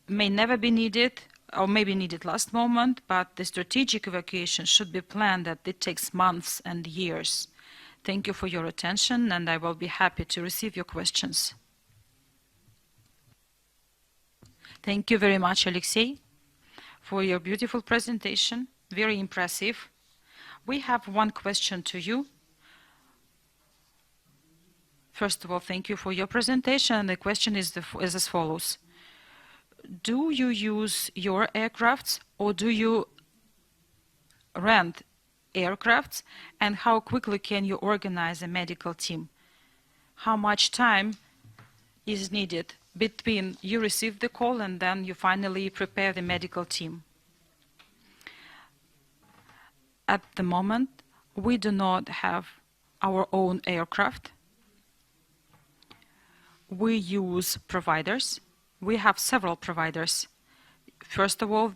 may never be needed, or maybe needed last moment, but the strategic evacuation should be planned that it takes months and years. Thank you for your attention, and I will be happy to receive your questions. Thank you very much, Alexei, for your beautiful presentation. Very impressive. We have one question to you. First of all, thank you for your presentation, and the question is as follows. Do you use your aircrafts or do you rent aircrafts, and how quickly can you organize a medical team? How much time is needed between you receive the call and then you finally prepare the medical team? At the moment, we do not have our own aircraft. We use providers. We have several providers. First of all,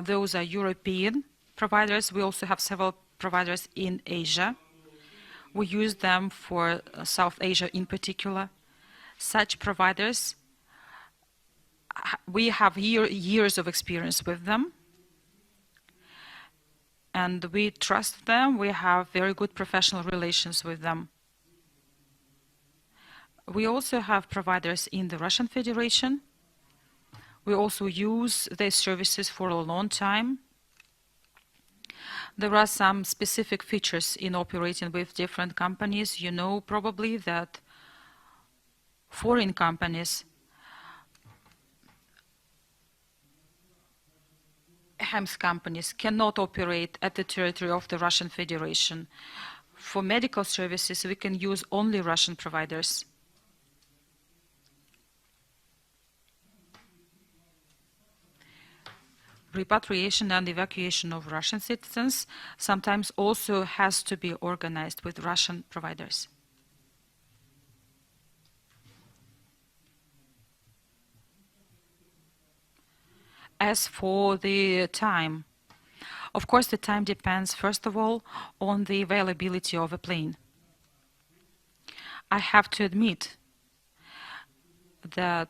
those are European providers. We also have several providers in Asia. We use them for South Asia in particular. Such providers, we have years of experience with them, and we trust them. We have very good professional relations with them. We also have providers in the Russian Federation. We also use their services for a long time. There are some specific features in operating with different companies. You know probably that foreign companies, HEMS companies, cannot operate at the territory of the Russian Federation. For medical services, we can use only Russian providers. Repatriation and evacuation of Russian citizens sometimes also has to be organized with Russian providers. As for the time, of course the time depends first of all on the availability of a plane. I have to admit that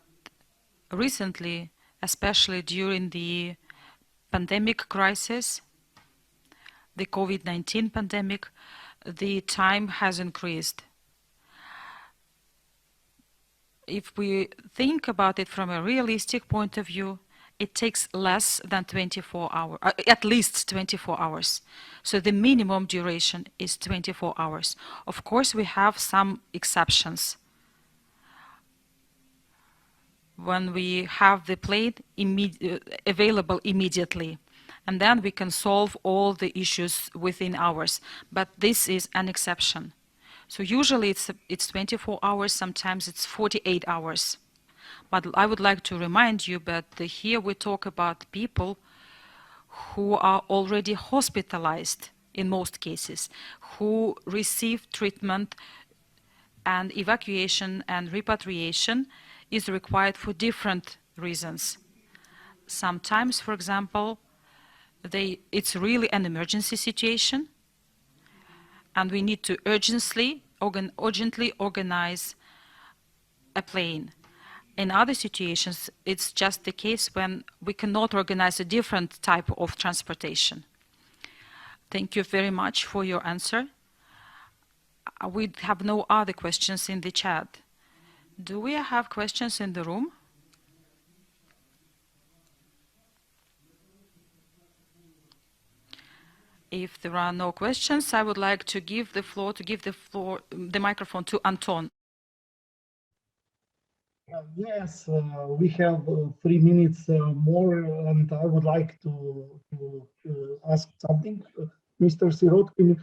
recently, especially during the pandemic crisis, the COVID-19 pandemic, the time has increased. If we think about it from a realistic point of view, it takes less than 24 hours, at least 24 hours. So the minimum duration is 24 hours. Of course, we have some exceptions. When we have the plane available immediately, and then we can solve all the issues within hours. But this is an exception. So usually it's 24 hours, sometimes it's 48 hours. But I would like to remind you that here we talk about people who are already hospitalized in most cases, who receive treatment, and evacuation and repatriation is required for different reasons. Sometimes, for example, it's really an emergency situation, and we need to urgently organize a plane. In other situations, it's just the case when we cannot organize a different type of transportation. Thank you very much for your answer. We have no other questions in the chat. Do we have questions in the room? If there are no questions, I would like to give the microphone to Anton. Yes, we have 3 minutes more, and I would like to ask something. Mr. Sirotkin,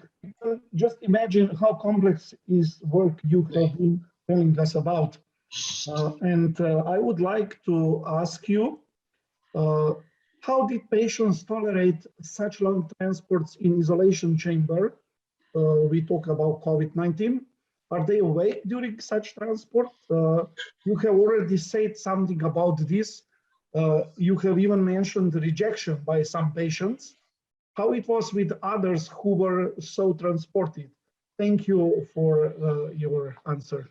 just imagine how complex is work you have been telling us about. And I would like to ask you, how did patients tolerate such long transports in isolation chamber? We talk about COVID-19. Are they awake during such transport? You have already said something about this. You have even mentioned rejection by some patients. How it was with others who were so transported? Thank you for your answer.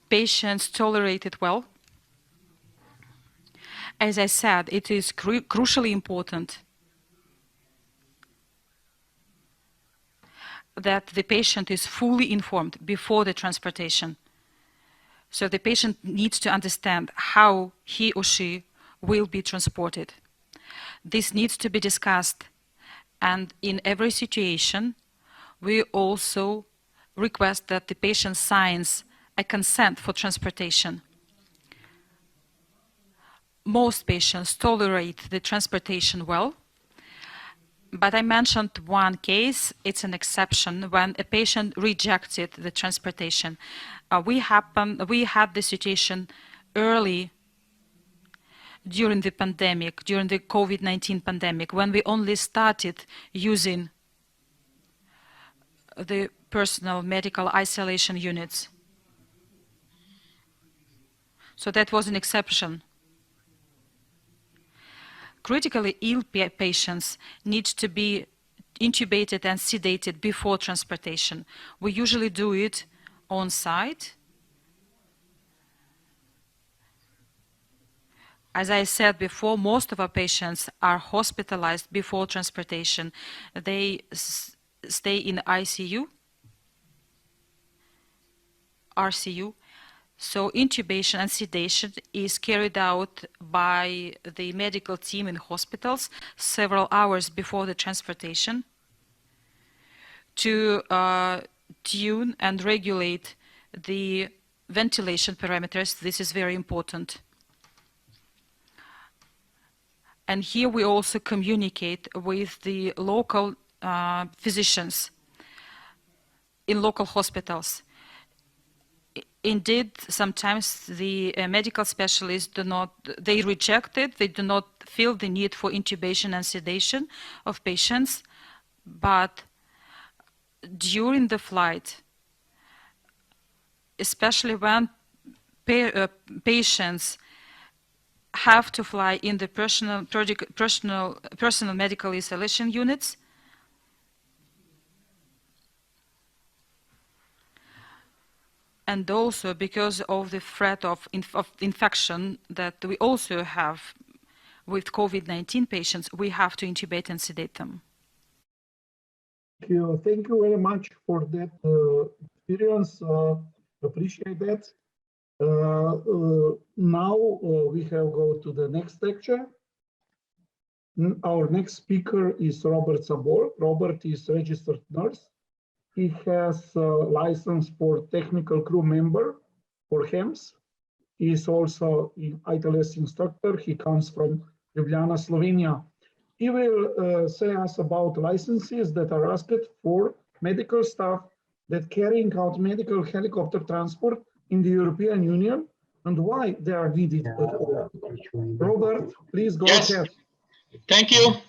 Patients tolerate it well. As I said, it is crucially important that the patient is fully informed before the transportation. So the patient needs to understand how he or she will be transported. This needs to be discussed, and in every situation, we also request that the patient signs a consent for transportation. Most patients tolerate the transportation well, but I mentioned one case. It's an exception when a patient rejected the transportation. We had the situation early during the pandemic, during the COVID-19 pandemic, when we only started using the personal medical isolation units. So that was an exception. Critically ill patients need to be intubated and sedated before transportation. We usually do it on site. As I said before, most of our patients are hospitalized before transportation. They stay in ICU, RCU. So intubation and sedation is carried out by the medical team in hospitals several hours before the transportation to tune and regulate the ventilation parameters. This is very important. And here we also communicate with the local physicians in local hospitals. Indeed, sometimes the medical specialists they reject it, they do not feel the need for intubation and sedation of patients, but during the flight, especially when patients have to fly in the personal medical isolation units, and also because of the threat of infection that we also have with COVID-19 patients, we have to intubate and sedate them. Thank you very much for that experience. Appreciate that. Now we have go to the next lecture. Our next speaker is Robert Sabor. Robert is registered nurse. He has a license for technical crew member for HEMS. He is also an ITLS instructor. He comes from Ljubljana, Slovenia. He will say us about licenses that are asked for medical staff that carrying out medical helicopter transport in the European Union and why they are needed at all. Robert, please go ahead. Thank you.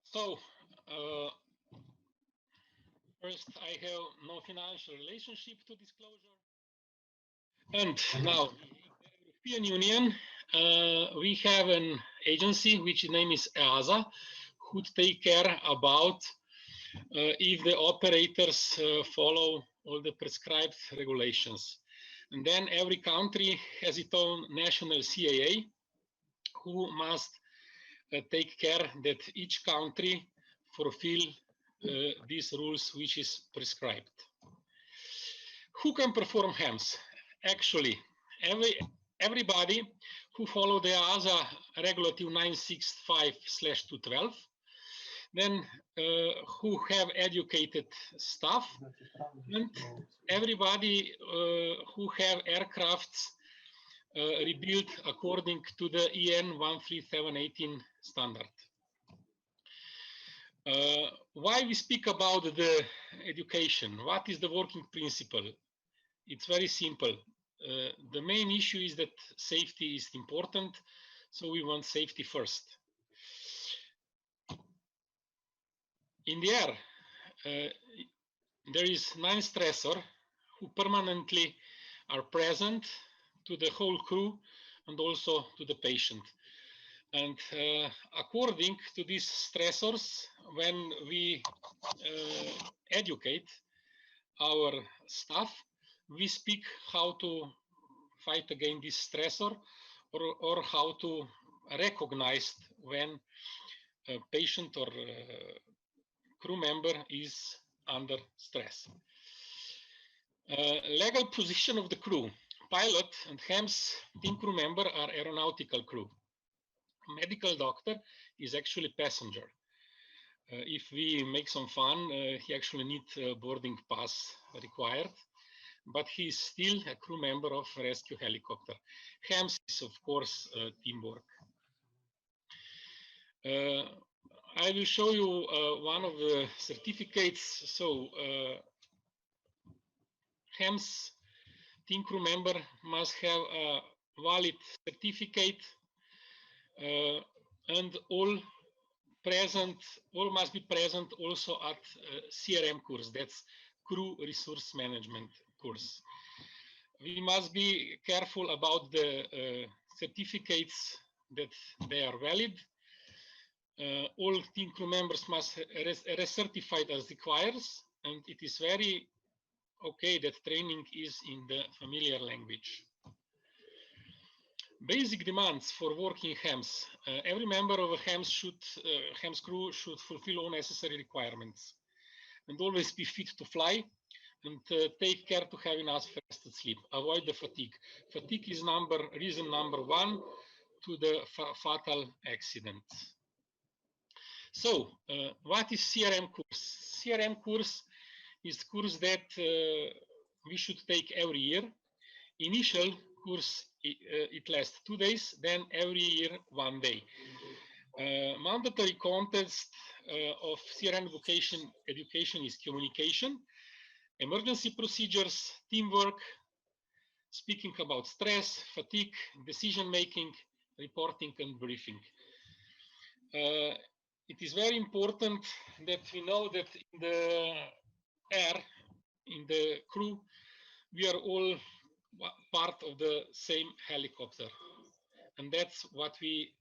So, first, I have no financial relationship to disclosure. And now, in the European Union, we have an agency which name is EASA, who take care about if the operators follow all the prescribed regulations. And then every country has its own national CAA, who must take care that each country fulfill these rules which is prescribed. Who can perform HEMS? Actually, everybody who follow the EASA regulative 965/212, then who have educated staff, and everybody who have aircrafts rebuilt according to the EN 13718 standard. Why we speak about the education? What is the working principle? It's very simple. The main issue is that safety is important, so we want safety first. In the air, there is 9 stressors who permanently are present to the whole crew and also to the patient. And according to these stressors, when we educate our staff, we speak how to fight against this stressor or how to recognize when a patient or crew member is under stress. Legal position of the crew. Pilot and HEMS team crew member are aeronautical crew. Medical doctor is actually passenger. If we make some fun, he actually needs a boarding pass required, but he's still a crew member of rescue helicopter. HEMS is, of course, teamwork. I will show you one of the certificates. So HEMS team crew member must have a valid certificate, and all must be present also at CRM course, that's crew resource management course. We must be careful about the certificates that they are valid. All team crew members must recertified as requires, and it is very okay that training is in the familiar language. Basic demands for working HEMS. Every member of a HEMS crew should fulfill all necessary requirements and always be fit to fly and take care to have enough rested sleep. Avoid the fatigue. Fatigue is reason number 1 to the fatal accident. So, what is CRM course? CRM course is the course that we should take every year. Initial course, it lasts 2 days, then every year 1 day. Mandatory context of CRM education is communication, emergency procedures, teamwork, speaking about stress, fatigue, decision making, reporting, and briefing. It is very important that we know that in the air, in the crew, we are all part of the same helicopter. And that's what we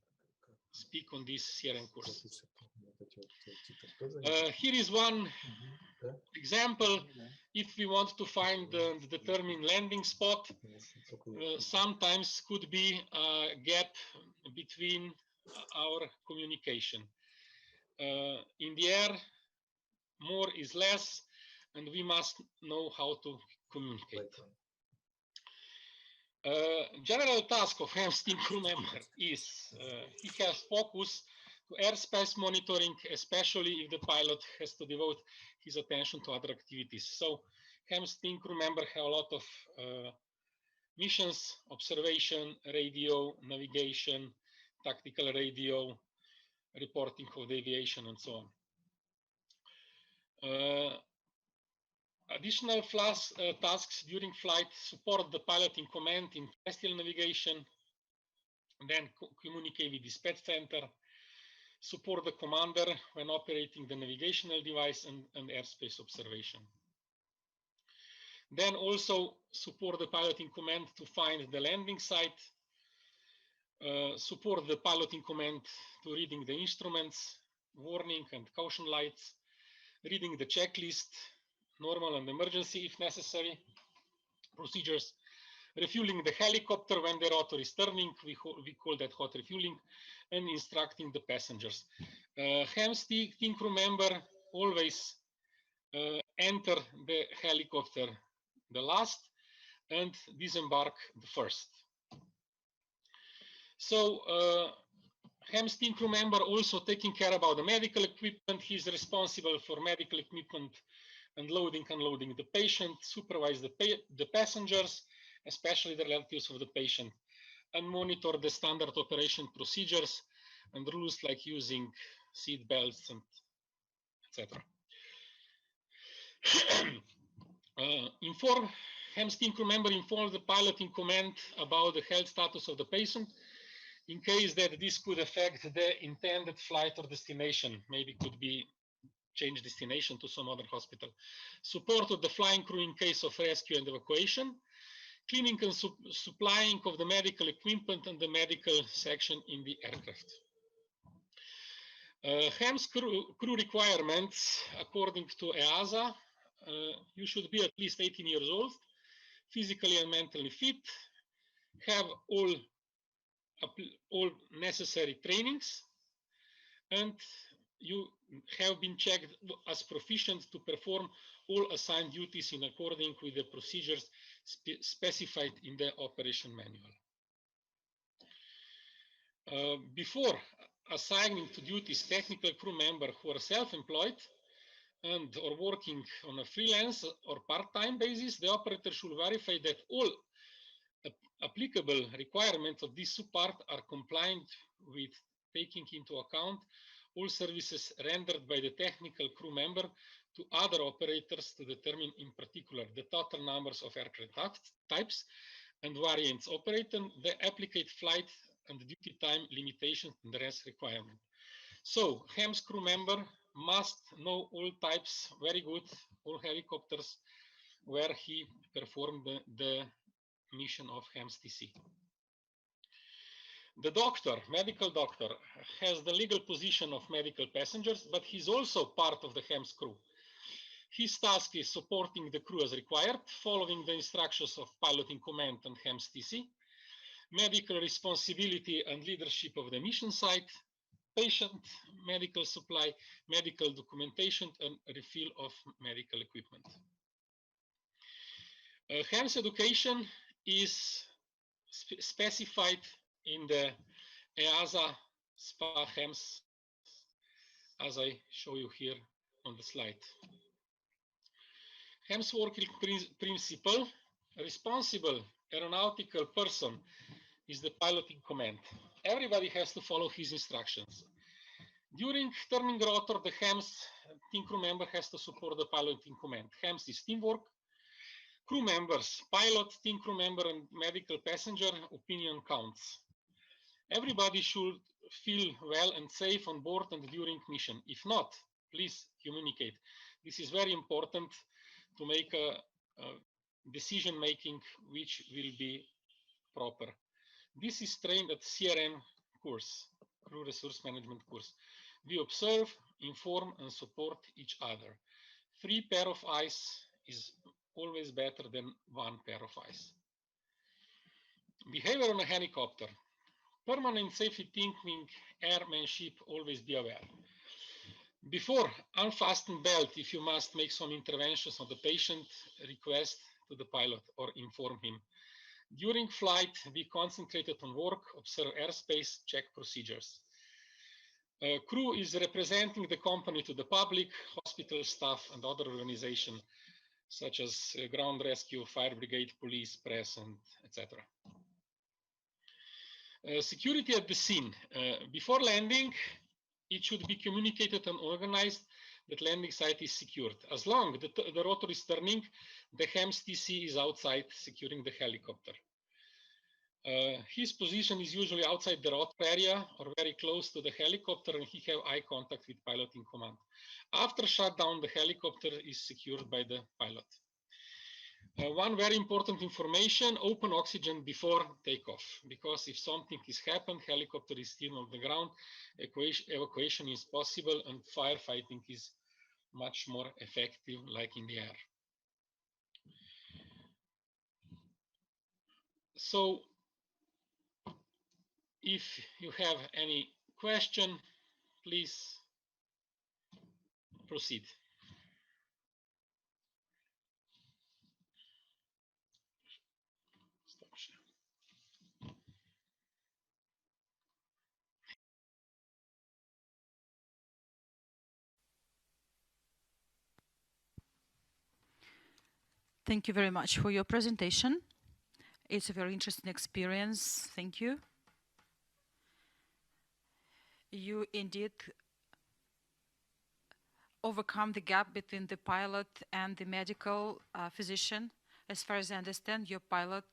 speak on this CRM course. Here is one example. If we want to find the determined landing spot, sometimes could be a gap between our communication. In the air, more is less, and we must know how to communicate. General task of HEMS team crew member is he has focus to airspace monitoring, especially if the pilot has to devote his attention to other activities. So HEMS team crew member have a lot of missions, observation, radio, navigation, tactical radio, reporting of deviation, and so on. Additional tasks during flight: support the pilot in command in terrestrial navigation, then communicate with dispatch center, support the commander when operating the navigational device and airspace observation. Then also support the pilot in command to find the landing site, support the pilot in command to reading the instruments, warning and caution lights, reading the checklist, normal and emergency if necessary, procedures, refueling the helicopter when the rotor is turning, we call that hot refueling, and instructing the passengers. HEMS team crew member always enter the helicopter the last and disembark the first. So HEMS team crew member also taking care about the medical equipment. He's responsible for medical equipment and loading, unloading the patient, supervise the passengers, especially the relatives of the patient, and monitor the standard operation procedures and rules like using seat belts and etc. HEMS team crew member inform the pilot in command about the health status of the patient in case that this could affect the intended flight or destination. Maybe could be change destination to some other hospital. Support of the flying crew in case of rescue and evacuation. Cleaning and supplying of the medical equipment and the medical section in the aircraft. HEMS crew requirements according to EASA. You should be at least 18 years old, physically and mentally fit, have all necessary trainings, and you have been checked as proficient to perform all assigned duties in accordance with the procedures specified in the operation manual. Before assigning to duties technical crew member who are self-employed and or working on a freelance or part-time basis, the operator should verify that all applicable requirements of this support are compliant with taking into account all services rendered by the technical crew member to other operators to determine in particular the total numbers of aircraft types and variants operated, the applicable flight and duty time limitations and the rest requirement. So HEMS crew member must know all types very good, all helicopters where he performed the mission of HEMS TC. The doctor, medical doctor, has the legal position of medical passengers, but he's also part of the HEMS crew. His task is supporting the crew as required, following the instructions of pilot in command and HEMS TC, medical responsibility and leadership of the mission site, patient medical supply, medical documentation, and refill of medical equipment. HEMS education is specified in the EASA SPA HEMS, as I show you here on the slide. HEMS working principle: responsible aeronautical person is the pilot in command. Everybody has to follow his instructions. During turning rotor, the HEMS team crew member has to support the pilot in command. HEMS is teamwork. Crew members, pilot, team crew member, and medical passenger opinion counts. Everybody should feel well and safe on board and during mission. If not, please communicate. This is very important to make a decision making which will be proper. This is trained at CRM course, Crew Resource Management course. We observe, inform, and support each other. 3 pair of eyes is always better than 1 pair of eyes. Behavior on a helicopter. Permanent safety thinking, airmanship, always be aware. Before, unfasten belt if you must make some interventions on the patient, request to the pilot or inform him. During flight, be concentrated on work, observe airspace, check procedures. Crew is representing the company to the public, hospital staff, and other organizations such as ground rescue, fire brigade, police, press, and etc. Security at the scene. Before landing, it should be communicated and organized that landing site is secured. As long as the rotor is turning, the HEMS TC is outside securing the helicopter. His position is usually outside the rotor area or very close to the helicopter, and he have eye contact with pilot in command. After shutdown, the helicopter is secured by the pilot. One very important information, open oxygen before takeoff, because if something is happened, helicopter is still on the ground, evacuation is possible and firefighting is much more effective like in the air. So if you have any question, please proceed. Thank you very much for your presentation. It's a very interesting experience. Thank you. You indeed overcome the gap between the pilot and the medical physician. As far as I understand, your pilot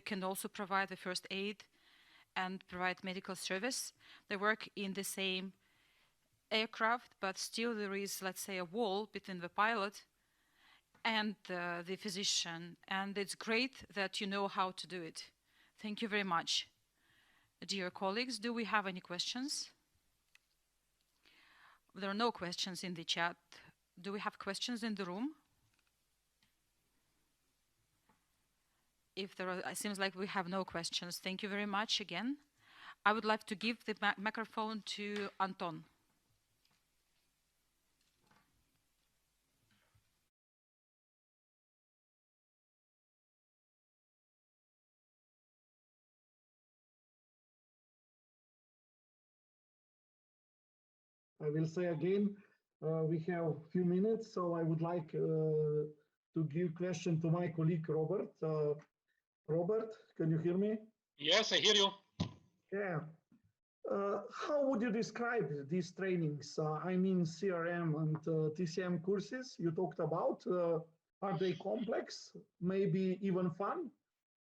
can also provide the first aid and provide medical service. They work in the same aircraft, but still there is, let's say, a wall between the pilot and the physician. And it's great that you know how to do it. Thank you very much. Dear colleagues, do we have any questions? There are no questions in the chat. Do we have questions in the room? If there are, it seems like we have no questions. Thank you very much again. I would like to give the microphone to Anton. I will say again, we have a few minutes, so I would like to give question to my colleague Robert. Robert, can you hear me? Yes, I hear you. Yeah. How would you describe these trainings? I mean, CRM and TCM courses you talked about. Are they complex? Maybe even fun?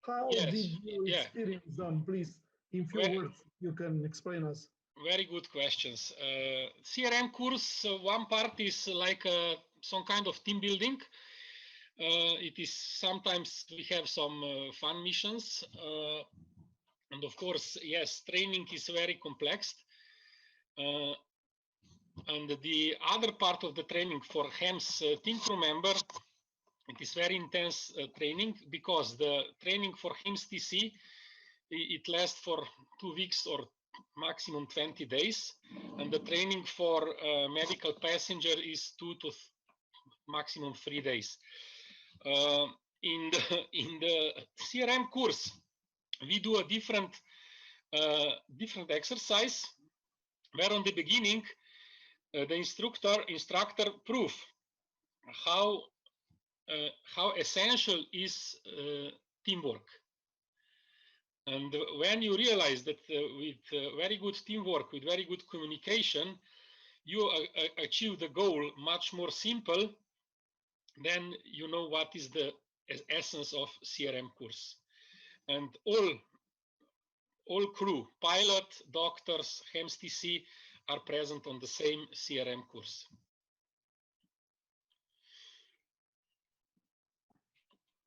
How did you experience them? Please, in few words, you can explain us. Very good questions. CRM course, one part is like some kind of team building. It is sometimes we have some fun missions. And of course, yes, training is very complex. And the other part of the training for HEMS team crew member, it is very intense training, because the training for HEMS TC, it lasts for 2 weeks or maximum 20 days. And the training for medical passenger is 2 to maximum 3 days. In the CRM course, we do a different exercise, where on the beginning the instructor prove how essential is teamwork. And when you realize that with very good teamwork, with very good communication, you achieve the goal much more simple, then you know what is the essence of CRM course. And all crew, pilot, doctors, HEMS TC are present on the same CRM course.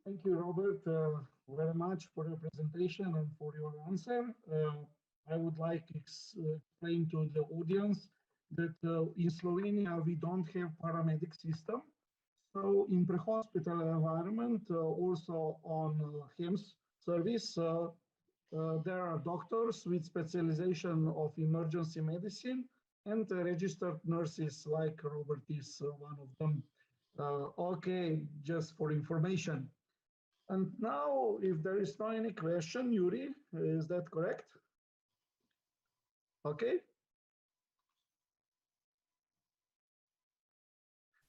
Thank you, Robert, very much for your presentation and for your answer. I would like to explain to the audience that in Slovenia, we don't have paramedic system. So in pre-hospital environment, also on HEMS service, there are doctors with specialization of emergency medicine and registered nurses, like Robert is one of them. Okay, just for information. And now, if there is no any question, Yuri, is that correct? Okay.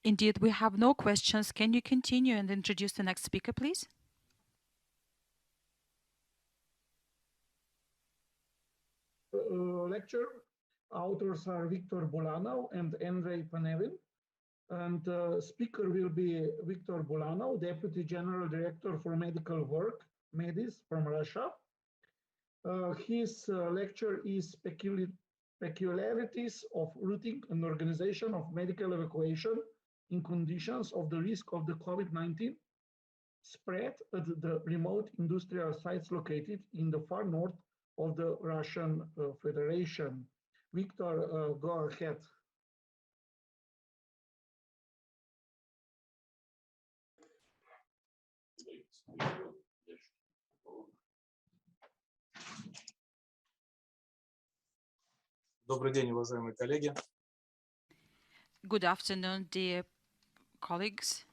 Indeed, we have no questions. Can you continue and introduce the next speaker, please? lecture. Authors are Victor Bulanov and Andrei Panevin. And speaker will be Victor Bulanov, Deputy General Director for Medical Work, MEDIS from Russia. His lecture is peculiarities of routing and organization of medical evacuation in conditions of the risk of the COVID-19 spread at the remote industrial sites located in the far north of the Russian Federation. Victor, go ahead. Добрый день, уважаемые коллеги. Good afternoon, dear colleagues.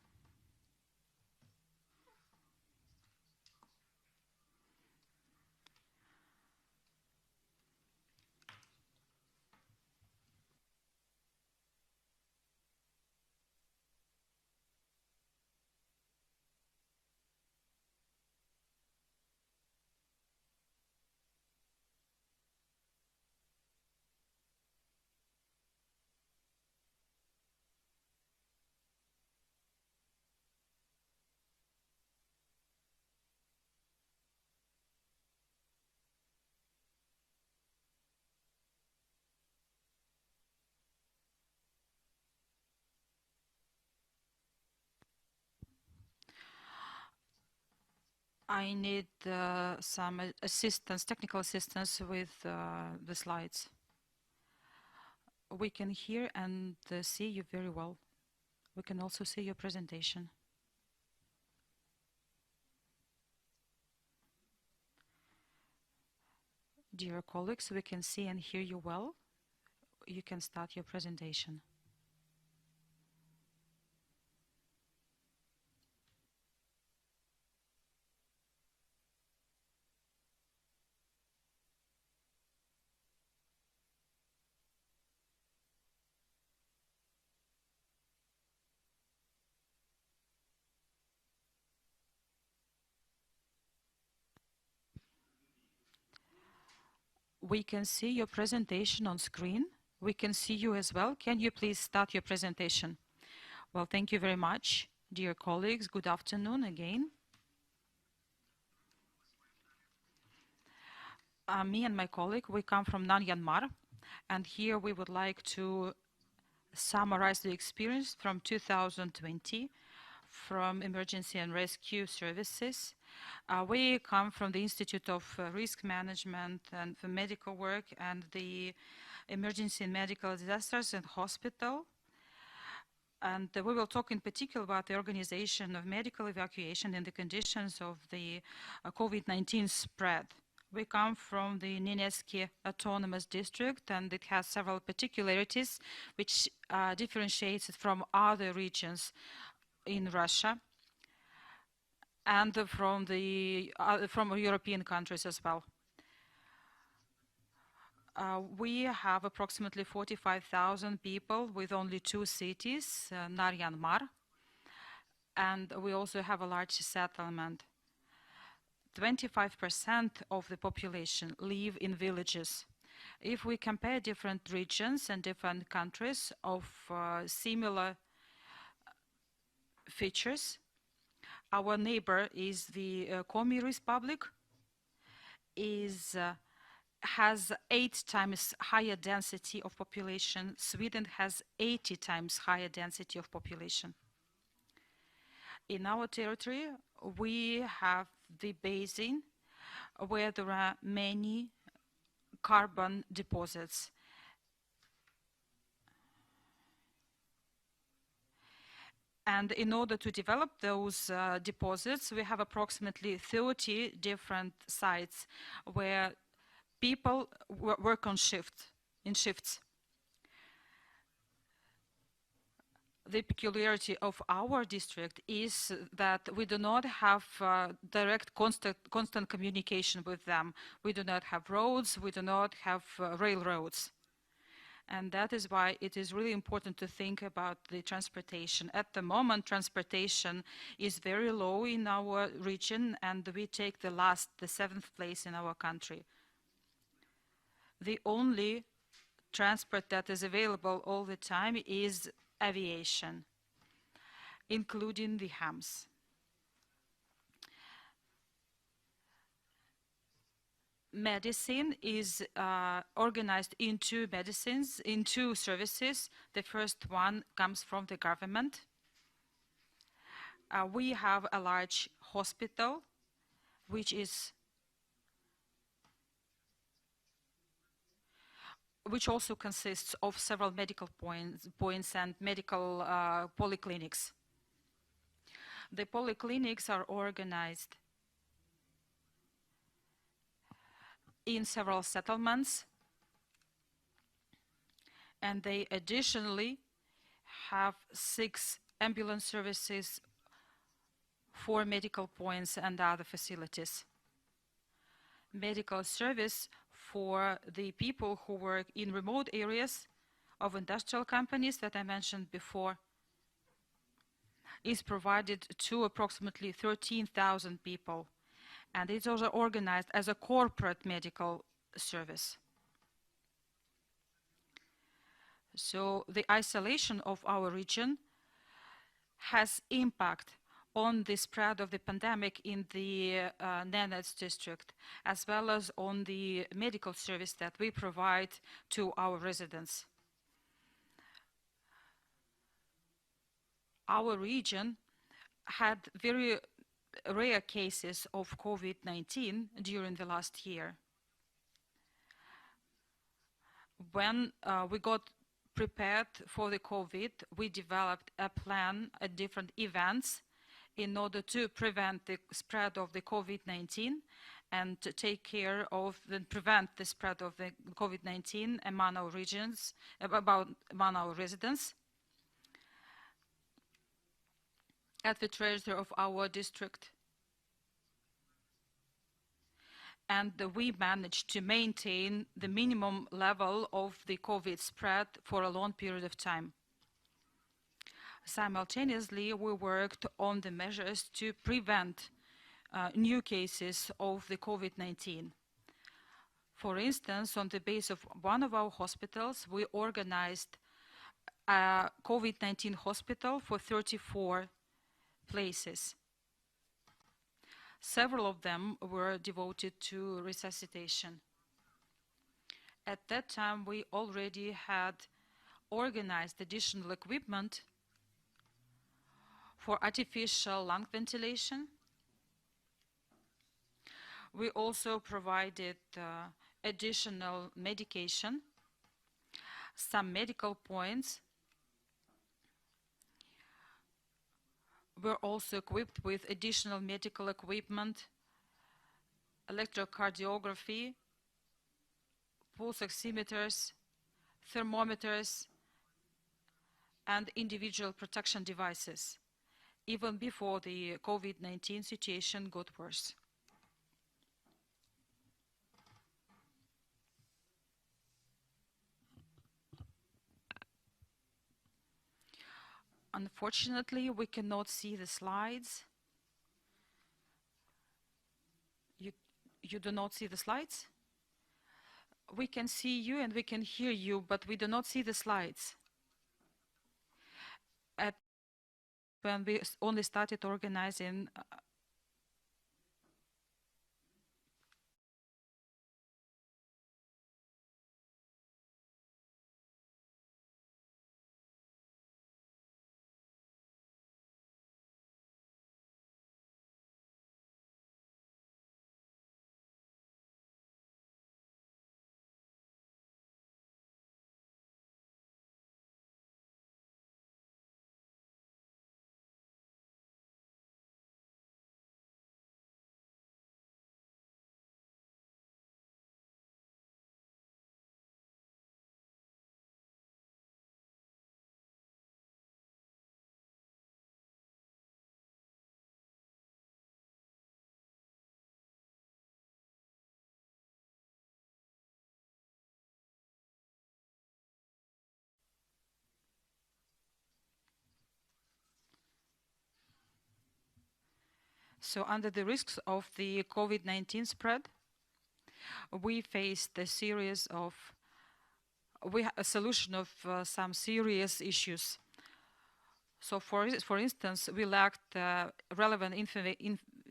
I need some assistance, technical assistance with the slides. We can hear and see you very well. We can also see your presentation. Dear colleagues, we can see and hear you well. You can start your presentation. We can see your presentation on screen. We can see you as well. Can you please start your presentation? Well, thank you very much, dear colleagues. Good afternoon again. Me and my colleague, we come from Myanmar, and here we would like to summarize the experience from 2020 from Emergency and Rescue Services. We come from the Institute of Risk Management and for Medical Work and the Emergency and Medical Disasters and Hospital. And we will talk in particular about the organization of medical evacuation in the conditions of the COVID-19 spread. We come from the Nenetsky Autonomous District, and it has several particularities which differentiates it from other regions in Russia and from European countries as well. We have approximately 45,000 people with only 2 cities, Naryan-Mar, and we also have a large settlement. 25% of the population live in villages. If we compare different regions and different countries of similar features, our neighbor is the Komi Republic, has 8 times higher density of population. Sweden has 80 times higher density of population. In our territory, we have the basin where there are many carbon deposits. And in order to develop those deposits, we have approximately 30 different sites where people work on in shifts. The peculiarity of our district is that we do not have direct constant communication with them. We do not have roads, we do not have railroads. And that is why it is really important to think about the transportation. At the moment, transportation is very low in our region, and we take the 7th place in our country. The only transport that is available all the time is aviation, including the HEMS. Medicine is organized in two services. The first one comes from the government. We have a large hospital, which also consists of several medical points and medical polyclinics. The polyclinics are organized in several settlements, and they additionally have 6 ambulance services, 4 medical points and other facilities. Medical service for the people who work in remote areas of industrial companies that I mentioned before is provided to approximately 13,000 people, and it's also organized as a corporate medical service. So the isolation of our region has impact on the spread of the pandemic in the Nenets district, as well as on the medical service that we provide to our residents. Our region had very rare cases of COVID-19 during the last year. When we got prepared for the COVID, we developed a plan at different events in order to prevent the spread of the COVID-19 and to take care of and prevent the spread of the COVID-19 among our regions, among our residents. At the treasury of our district, and we managed to maintain the minimum level of the COVID spread for a long period of time. Simultaneously, we worked on the measures to prevent new cases of the COVID-19. For instance, on the base of one of our hospitals, we organized a COVID-19 hospital for 34 places. Several of them were devoted to resuscitation. At that time, we already had organized additional equipment for artificial lung ventilation. We also provided additional medication, some medical points. We're also equipped with additional medical equipment, electrocardiography, pulse oximeters, thermometers, and individual protection devices, even before the COVID-19 situation got worse. Unfortunately, we cannot see the slides. You do not see the slides? We can see you and we can hear you, but we do not see the slides. When we only started organizing so under the risks of the COVID-19 spread, we faced a series of a solution of some serious issues. So, for instance, we lacked relevant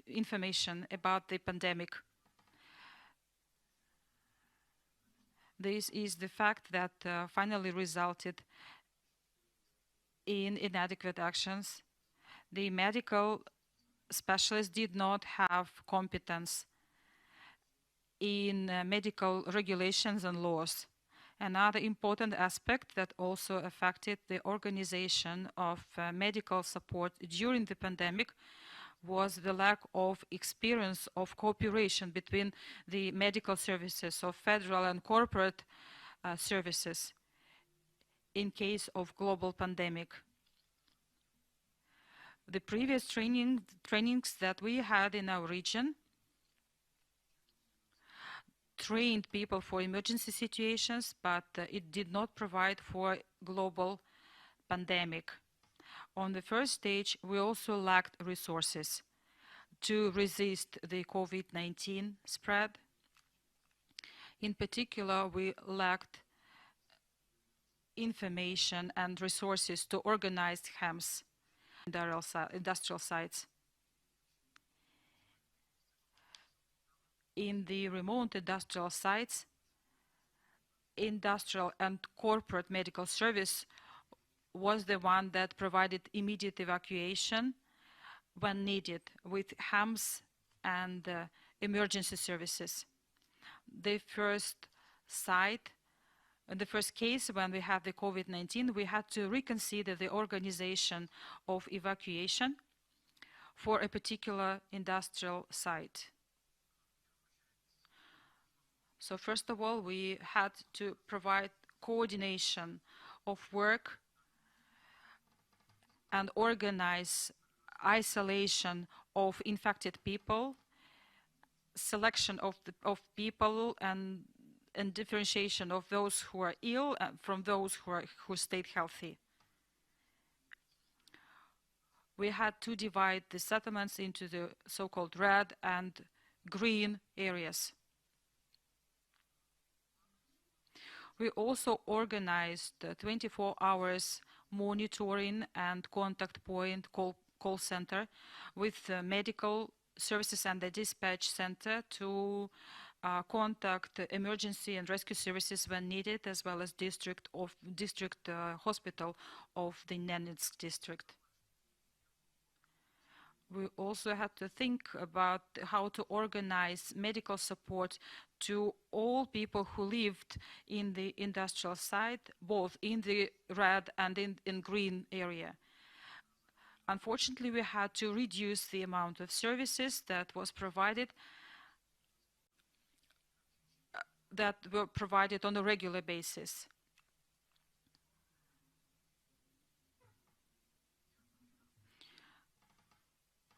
information about the pandemic. This is the fact that finally resulted in inadequate actions. The medical specialists did not have competence in medical regulations and laws. Another important aspect that also affected the organization of medical support during the pandemic was the lack of experience of cooperation between the medical services of federal and corporate services in case of global pandemic. The previous trainings that we had in our region trained people for emergency situations, but it did not provide for global pandemic. On the first stage, we also lacked resources to resist the COVID-19 spread. In particular, we lacked information and resources to organize HEMS, industrial sites. In the remote industrial sites, industrial and corporate medical service was the one that provided immediate evacuation when needed with HEMS and emergency services. The first site, in the first case when we had the COVID-19, we had to reconsider the organization of evacuation for a particular industrial site. So first of all, we had to provide coordination of work and organize isolation of infected people, selection of people, and differentiation of those who are ill from those who stayed healthy. We had to divide the settlements into the so-called red and green areas. We also organized 24 hours monitoring and contact point call center with medical services and the dispatch center to contact emergency and rescue services when needed, as well as district hospital of the Nenetsk district. We also had to think about how to organize medical support to all people who lived in the industrial site, both in the red and in green area. Unfortunately, we had to reduce the amount of services that was provided, that were provided on a regular basis.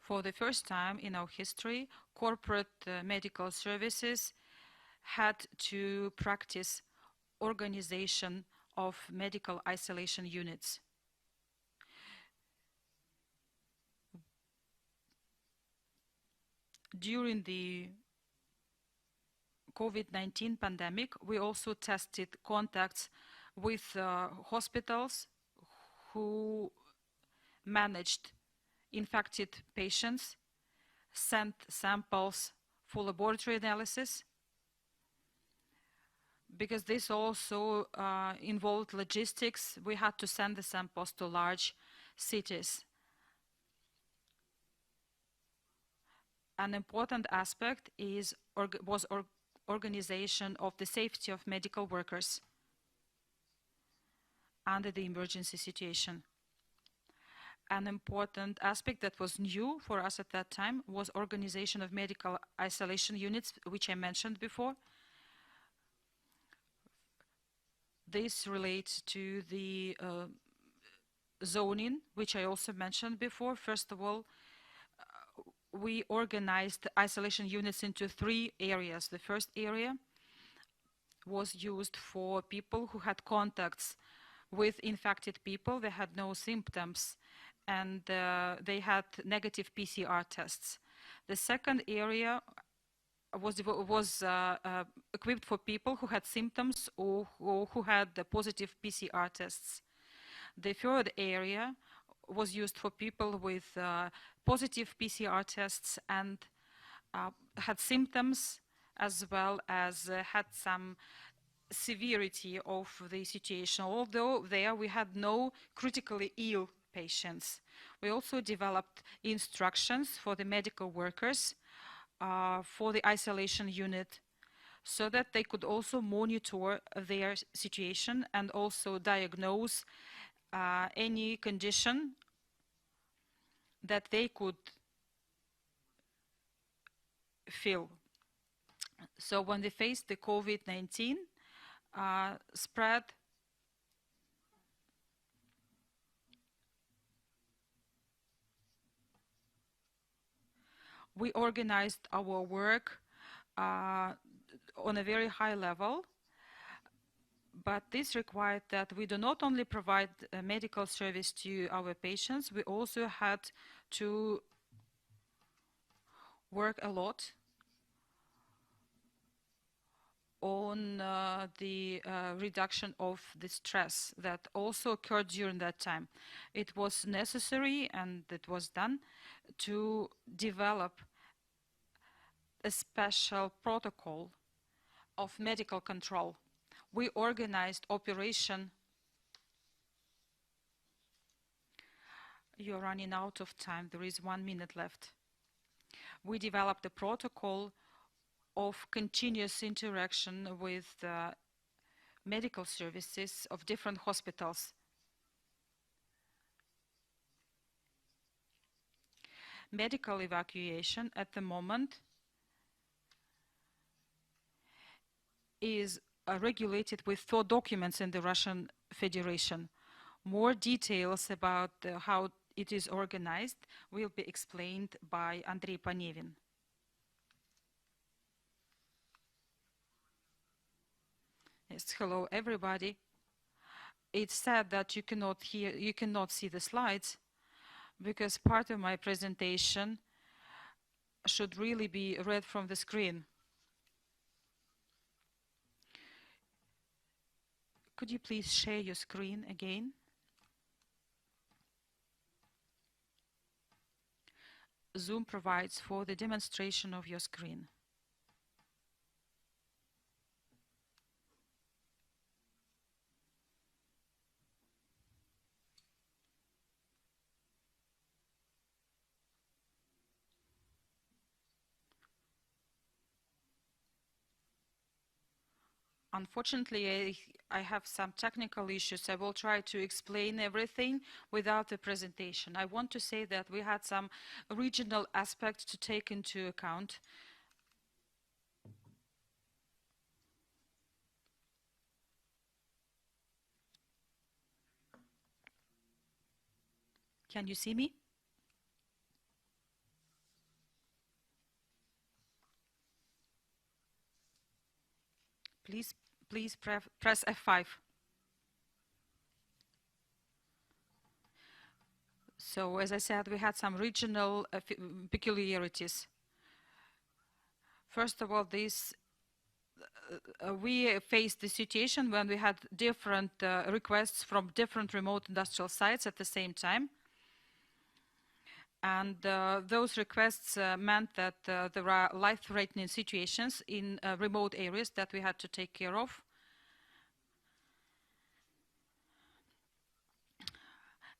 For the first time in our history, corporate medical services had to practice organization of medical isolation units. During the COVID-19 pandemic, we also tested contacts with hospitals who managed infected patients, sent samples for laboratory analysis, because this also involved logistics. We had to send the samples to large cities. An important aspect was organization of the safety of medical workers under the emergency situation. An important aspect that was new for us at that time was organization of medical isolation units, which I mentioned before. This relates to the zoning, which I also mentioned before. First of all, we organized isolation units into 3 areas. The first area was used for people who had contacts with infected people. They had no symptoms, and they had negative PCR tests. The second area equipped for people who had symptoms or who had the positive PCR tests. The third area was used for people with positive PCR tests and had symptoms, as well as had some severity of the situation, although there we had no critically ill patients. We also developed instructions for the medical workers for the isolation unit, so that they could also monitor their situation and also diagnose any condition that they could feel. So when they faced the COVID-19 spread, we organized our work on a very high level, but this required that we do not only provide a medical service to our patients, we also had to work a lot on the reduction of the stress that also occurred during that time. It was necessary, and it was done, to develop a special protocol of medical control. We organized operation. You're running out of time. There is 1 minute left. We developed a protocol of continuous interaction with medical services of different hospitals. Medical evacuation at the moment is regulated with 4 documents in the Russian Federation. More details about how it is organized will be explained by Andrei Panevin. Yes, hello everybody. It's sad that you cannot see the slides, because part of my presentation should really be read from the screen. Could you please share your screen again? Zoom provides for the demonstration of your screen. Unfortunately, I have some technical issues. I will try to explain everything without a presentation. I want to say that we had some regional aspects to take into account. Can you see me? Please press F5. So, as I said, we had some regional peculiarities. First of all, we faced the situation when we had different requests from different remote industrial sites at the same time. And those requests meant that there are life-threatening situations in remote areas that we had to take care of.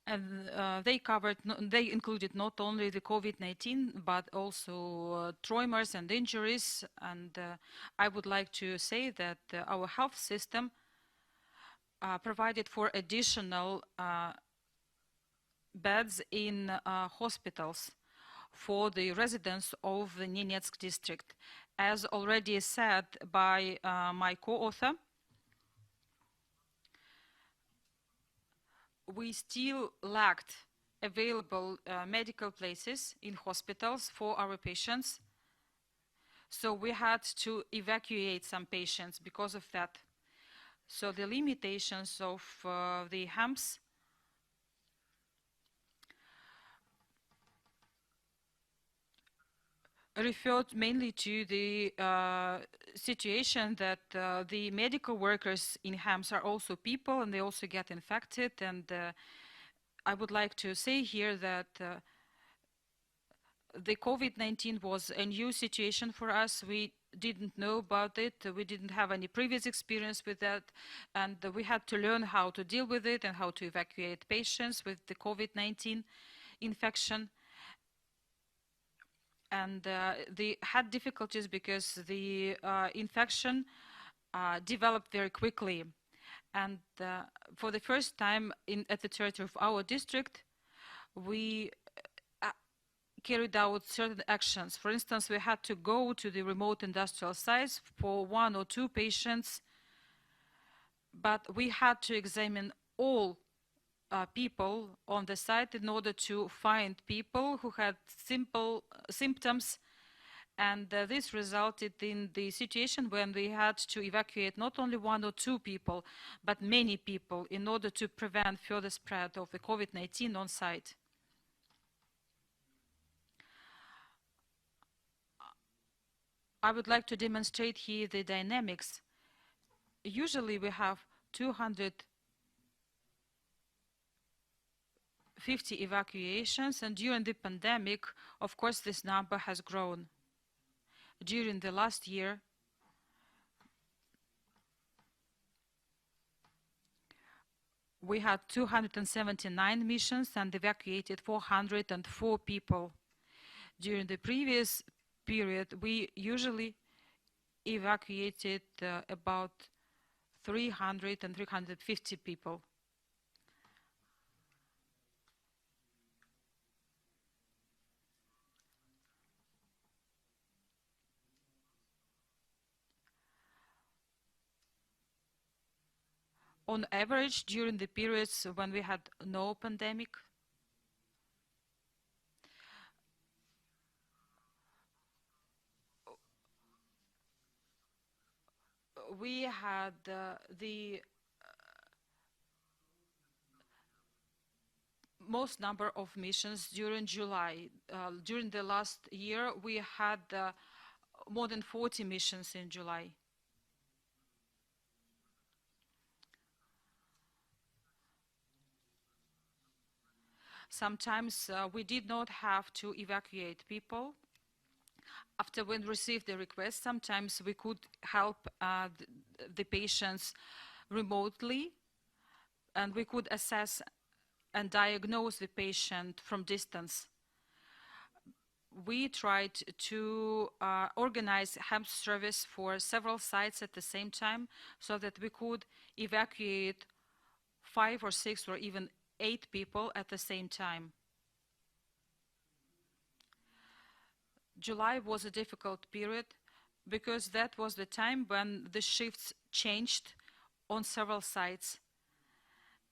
And they included not only the COVID-19, but also traumas and injuries. And I would like to say that our health system provided for additional beds in hospitals for the residents of the Nenetsk district. As already said by my co-author, we still lacked available medical places in hospitals for our patients. So we had to evacuate some patients because of that. So the limitations of the HEMS referred mainly to the situation that the medical workers in HEMS are also people and they also get infected. And I would like to say here that the COVID-19 was a new situation for us. We didn't know about it. We didn't have any previous experience with that. And we had to learn how to deal with it and how to evacuate patients with the COVID-19 infection. And they had difficulties because the infection developed very quickly. And for the first time at the territory of our district, we carried out certain actions. For instance, we had to go to the remote industrial sites for 1 or 2 patients, but we had to examine all people on the site in order to find people who had simple symptoms. And this resulted in the situation when we had to evacuate not only 1 or 2 people, but many people in order to prevent further spread of the COVID-19 on site. I would like to demonstrate here the dynamics. Usually we have 250 evacuations, and during the pandemic, of course, this number has grown. During the last year, we had 279 missions and evacuated 404 people. During the previous period, we usually evacuated about 300 and 350 people. On average, during the periods when we had no pandemic, we had the most number of missions during July. During the last year, we had more than 40 missions in July. Sometimes we did not have to evacuate people. After we received the request, sometimes we could help the patients remotely, and we could assess and diagnose the patient from distance. We tried to organize HEMS service for several sites at the same time so that we could evacuate 5 or 6 or even 8 people at the same time. July was a difficult period because that was the time when the shifts changed on several sites,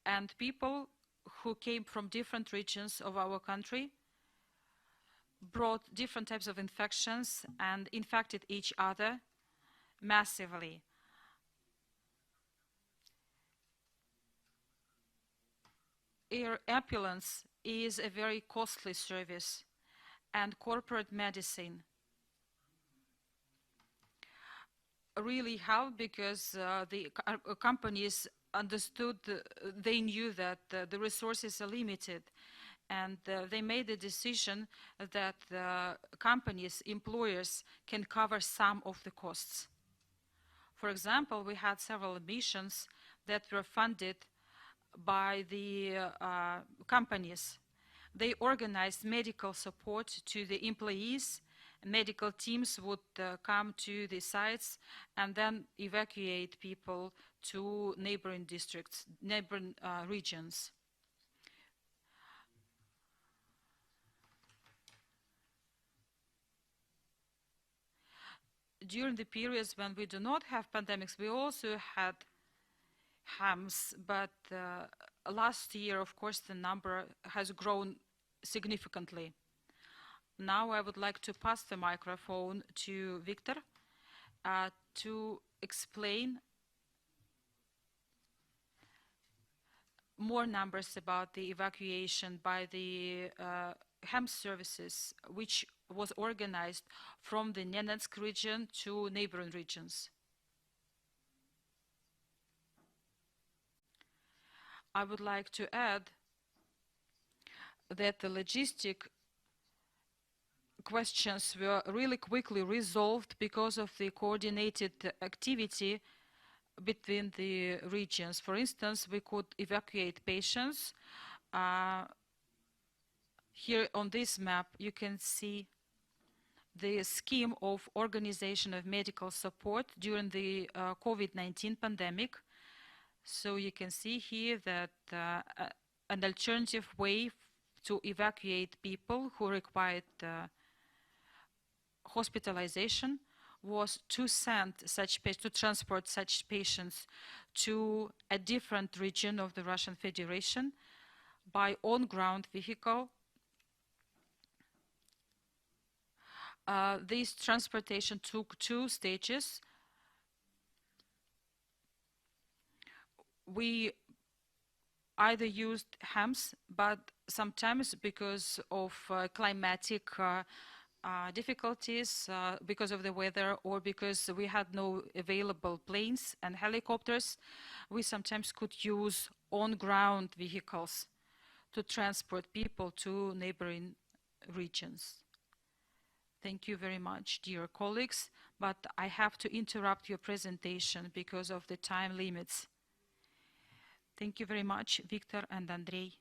and people who came from different regions of our country brought different types of infections and infected each other massively. Air ambulance is a very costly service, and corporate medicine really helped because the companies understood, they knew that the resources are limited, and they made the decision that companies, employers can cover some of the costs. For example, we had several missions that were funded by the companies. They organized medical support to the employees. Medical teams would come to the sites and then evacuate people to neighboring districts, neighboring regions. During the periods when we do not have pandemics, we also had HEMS, but last year, of course, the number has grown significantly. Now I would like to pass the microphone to Victor to explain more numbers about the evacuation by the HEMS services, which was organized from the Nenetsk region to neighboring regions. I would like to add that the logistic questions were really quickly resolved because of the coordinated activity between the regions. For instance, we could evacuate patients. Here on this map, you can see the scheme of organization of medical support during the COVID-19 pandemic. So you can see here that an alternative way to evacuate people who required hospitalization was to send such to transport such patients to a different region of the Russian Federation by on-ground vehicle. This transportation took 2 stages. We either used HEMS, but sometimes because of climatic difficulties, because of the weather, or because we had no available planes and helicopters, we sometimes could use on-ground vehicles to transport people to neighboring regions. Thank you very much, dear colleagues, but I have to interrupt your presentation because of the time limits. Thank you very much, Victor and Andrei.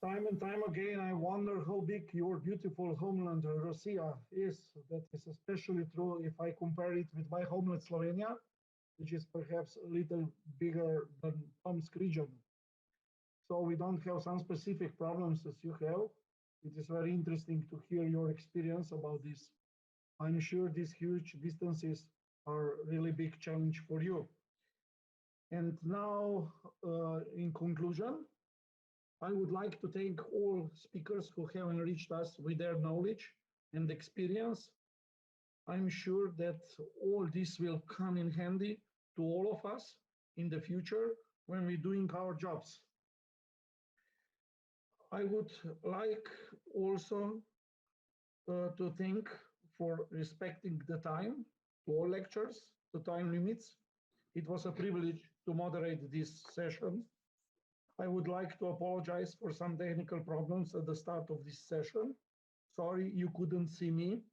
Time and time again, I wonder how big your beautiful homeland, Russia, is. That is especially true if I compare it with my homeland, Slovenia, which is perhaps a little bigger than Tomsk region. So we don't have some specific problems as you have. It is very interesting to hear your experience about this. I'm sure these huge distances are really big challenge for you. And now, in conclusion, I would like to thank all speakers who have enriched us with their knowledge and experience. I'm sure that all this will come in handy to all of us in the future when we're doing our jobs. I would like also to thank for respecting the time to all lectures, the time limits. It was a privilege to moderate this session. I would like to apologize for some technical problems at the start of this session. Sorry you couldn't see me.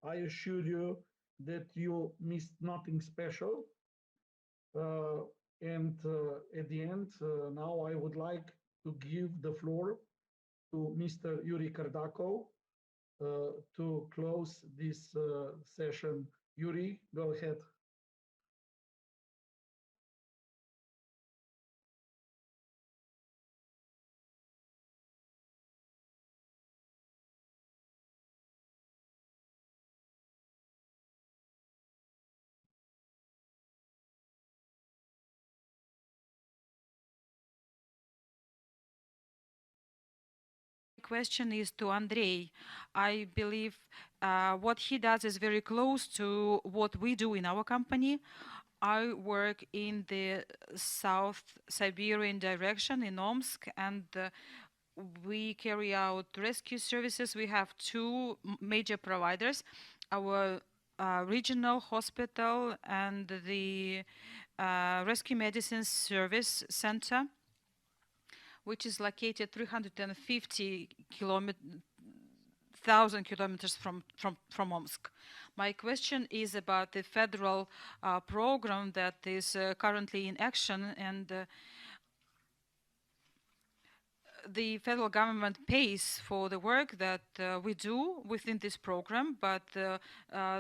I assure you that you missed nothing special. At the end, now I would like to give the floor to Mr. Yuri Kardakov to close this session. Yuri, go ahead. Question is to Andrei. I believe what he does is very close to what we do in our company. I work in the South Siberian direction in Omsk, and we carry out rescue services. We have 2 major providers, our regional hospital and the rescue medicine service center, which is located 350,000 kilometers from Omsk. My question is about the federal program that is currently in action, and the federal government pays for the work that we do within this program, but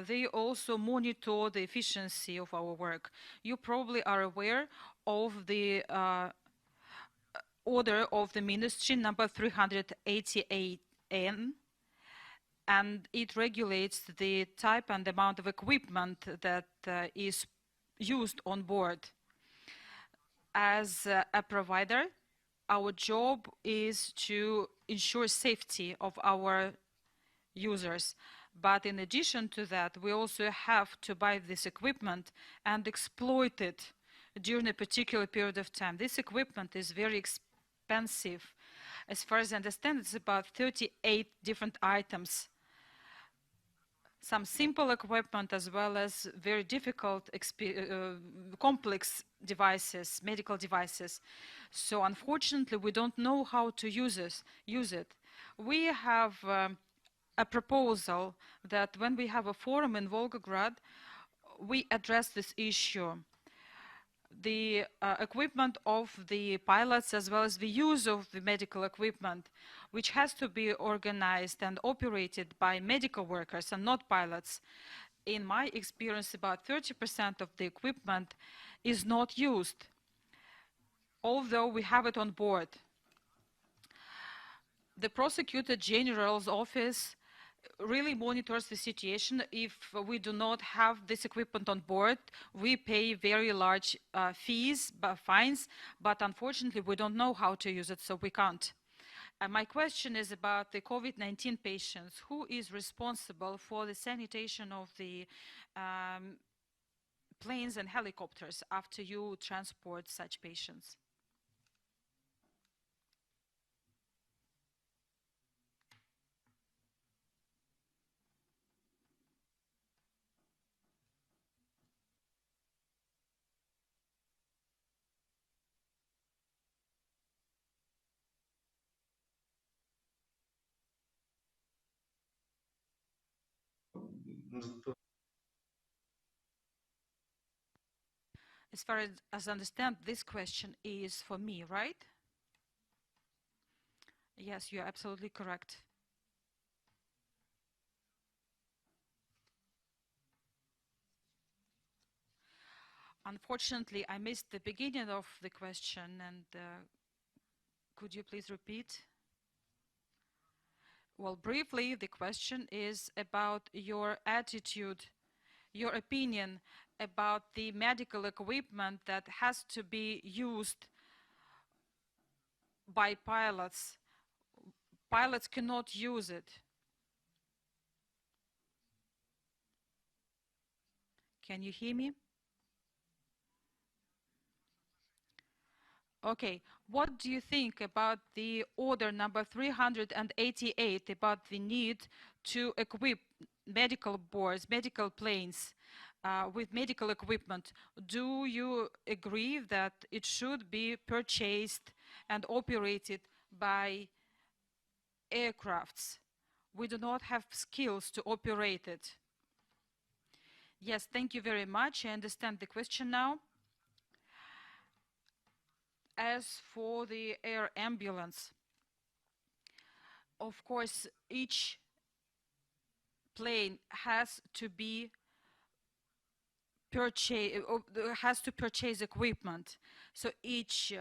they also monitor the efficiency of our work. You probably are aware of the order of the ministry number 388N, and it regulates the type and amount of equipment that is used on board. As a provider, our job is to ensure safety of our users. But in addition to that, we also have to buy this equipment and exploit it during a particular period of time. This equipment is very expensive. As far as I understand, it's about 38 different items. Some simple equipment as well as very difficult, complex devices, medical devices. So unfortunately, we don't know how to use it. We have a proposal that when we have a forum in Volgograd, we address this issue. The equipment of the pilots as well as the use of the medical equipment, which has to be organized and operated by medical workers and not pilots. In my experience, about 30% of the equipment is not used, although we have it on board. The Prosecutor General's office really monitors the situation. If we do not have this equipment on board, we pay very large fines, but unfortunately we don't know how to use it, so we can't. My question is about the COVID-19 patients. Who is responsible for the sanitation of the planes and helicopters after you transport such patients? As far as I understand, this question is for me, right? Yes, you're absolutely correct. Unfortunately, I missed the beginning of the question, and could you please repeat? Well, briefly, the question is about your attitude, your opinion about the medical equipment that has to be used by pilots. Pilots cannot use it. Can you hear me? Okay, what do you think about the order number 388 about the need to equip medical boards, medical planes with medical equipment? Do you agree that it should be purchased and operated by aircrafts? We do not have skills to operate it. Yes, thank you very much. I understand the question now. As for the air ambulance, of course, each plane has to purchase equipment. So each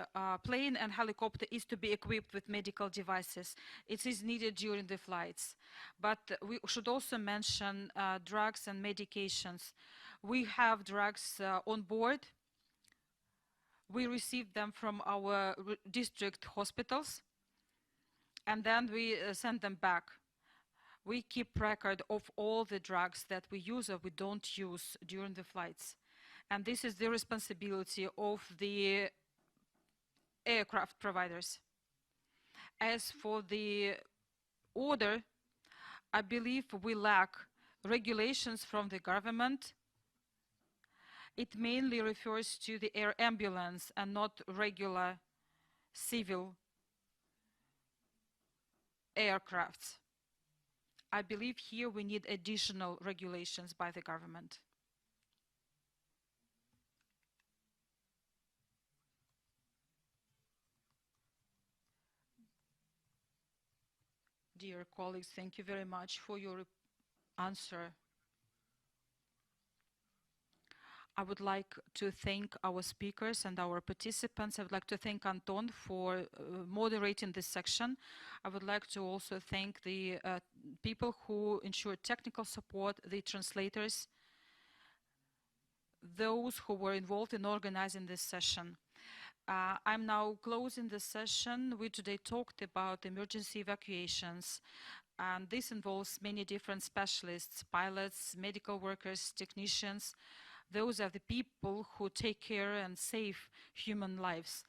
plane and helicopter is to be equipped with medical devices. It is needed during the flights. But we should also mention drugs and medications. We have drugs on board. We receive them from our district hospitals, and then we send them back. We keep record of all the drugs that we use or we don't use during the flights. And this is the responsibility of the aircraft providers. As for the order, I believe we lack regulations from the government. It mainly refers to the air ambulance and not regular civil aircrafts. I believe here we need additional regulations by the government. Dear colleagues, thank you very much for your answer. I would like to thank our speakers and our participants. I would like to thank Anton for moderating this section. I would like to also thank the people who ensured technical support, the translators, those who were involved in organizing this session. I'm now closing the session. We today talked about emergency evacuations, and this involves many different specialists, pilots, medical workers, technicians. those are the people who take care and save human lives.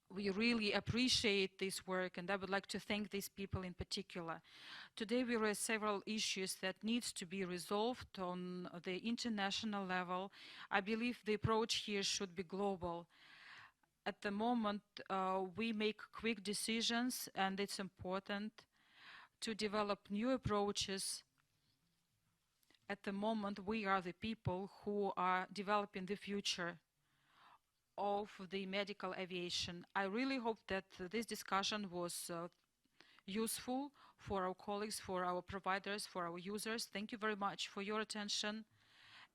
We really appreciate this work, and I would like to thank these people in particular. Today we raise several issues that needs to be resolved on the international level. I believe the approach here should be global. At the moment, we make quick decisions, and it's important to develop new approaches. At the moment, we are the people who are developing the future of the medical aviation. I really hope that this discussion was useful for our colleagues, for our providers, for our users. Thank you very much for your attention.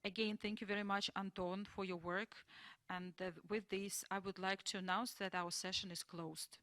Again, thank you very much, Anton, for your work. And with this, I would like to announce that our session is closed.